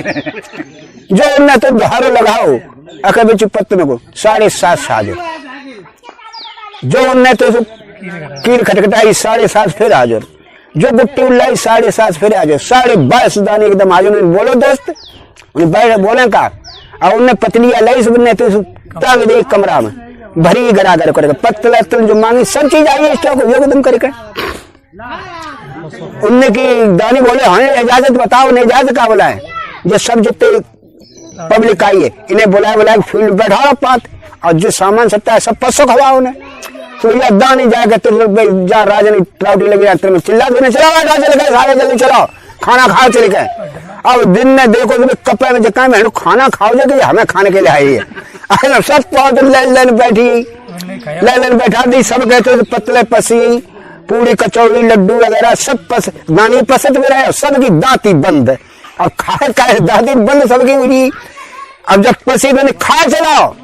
जो उन्हें तो धारो लगाओ अके बिच पत्तन को 7.5 हाजिर, जो उन्हें तो कील खटखटाई 7.5 फिर हाजिर, जो गुट्टी उल्लाई 7.5 फिर हाजिर, 22.5 दाने एकदम हाजिर। बोलो दोस्त उन्हें बोले का और उन्हें पतलिया लाई सबने तो टांग दी कमरा में भरी गरागर करेगा पत्तल जो मांगी सब चीज आई है स्टॉक एकदम करके उनने की दानी बोले हाँ इजाजत बताओ, ने इजाजत का बोला है जो सब जितने पब्लिक आई है इन्हें बुलाया फील्ड बैठाओ पात और जो सामान सत्ता है सब पसो खवाओ उन्हें, तो यह दानी जाकर तो जा राजा ने ट्राउटी लगी रात में चिल्ला देने चलाओ राजा लगे सारे जल्दी चलाओ खाना खाओ चले गए। अब दिन में देखो तुम कपड़े में जगह में खाना खाओ जाके हमें खाने के लिए आई है, सब पौध लाइन बैठी लाइन बैठा दी, सब कहते पतले पसी पूरी कचौड़ी लड्डू वगैरह सब दानी पसंद में रहे, सबकी दांती बंद और खाए दांती बंद सबकी हुई। अब जब पसी मैंने खा चलाओ,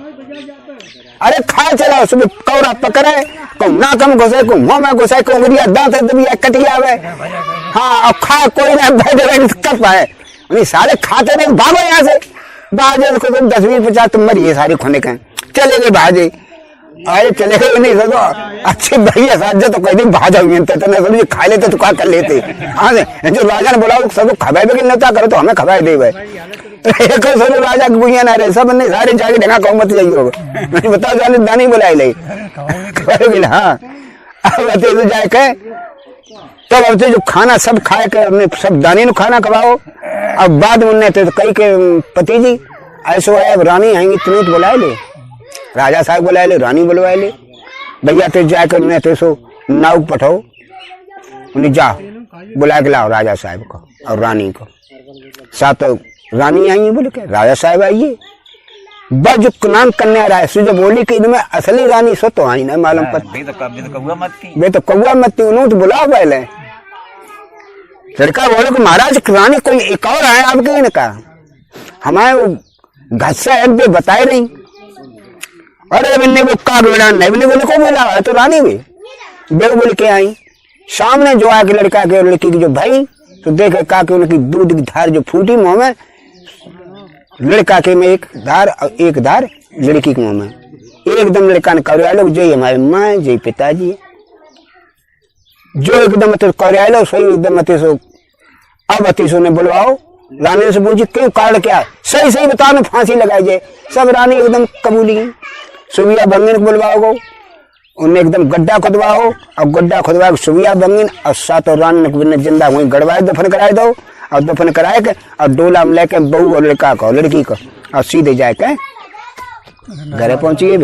अरे खा चलाओ सुबह कौरा पकड़े को नाकम घुसे को मुंह में घुसे को उंगलियां दांत दबिया कटिया हुए, हाँ अब खा कोई ना बैठे कर पाए नहीं सारे खाते नहीं भागो यहाँ से बाजे को तुम 10-20-50 तुम मरिए सारी खोने का चले गए भाजे, अरे चले गए नहीं सको अच्छे भैया साथ तो कोई दिन भाजा हुई खा लेते तो क्या कर लेते, हाँ जो राजा ने बोला सबको खबाई भी नता करो तो हमें खबाई दे भाई। एक सोलो राजा की गुड़िया ना रहे सब ने सारे जाके ढंगा कहूँ मत जाइए मैंने बताओ जाने दानी बुलाई ले हाँ अब तो जाके तब अब जो खाना सब खाए के अपने सब दानी नु खाना खवाओ। अब बाद में उन्हें तो कई के पति जी ऐसो आए रानी आएंगी तुम्हें तो बुलाए ले राजा साहब बुलाए ले रानी बुलवाए ले भैया ते जाकर उन्हें तो सो नाव पठाओ उन्हें जा बुला के लाओ राजा साहब को और रानी को साथ रानी आई बोले के राजा साहब आइए बस जो नाम कन्या रहा है जो बोली कि इनमें असली रानी सो तो आई ना मालूम पत्ती वे तो कौआ मत उन्होंने तो बुलाओ पहले लड़का बोले कि महाराज रानी कोई एक और आए आपके ने कहा हमारे घसा एक भी बताए नहीं अरे बिन्ने को का बोला नहीं बिन्ने बोले को बोला है तो रानी भी बेग बोल के आई सामने जो आके लड़का के लड़की की जो भाई तो देखे का कि उनकी दूध की धार जो फूटी मुंह में लड़का के में एक धार और एक धार लड़की के मुंह में एकदम लड़का ने कौरियालो जय हमारे माँ जय पिताजी जो एकदम कौरियालो सही एकदम सो अब अतिशो ने बुलवाओ रानी से पूछी क्यों कारण क्या सही सही बताओ ना फांसी लगाई जाए सब रानी एकदम कबूली सुविया बंगन को बुलवाओ गो उन्हें एकदम गड्ढा खुदवाओ और गड्ढा खुदवा सुविया बंगन और सातों रानी ने जिंदा वहीं गड़वाए दफन कराए दो और दफन कराए के और डोला में लेके बहू और लड़का को लड़की को और सीधे जाके घरे पहुंची।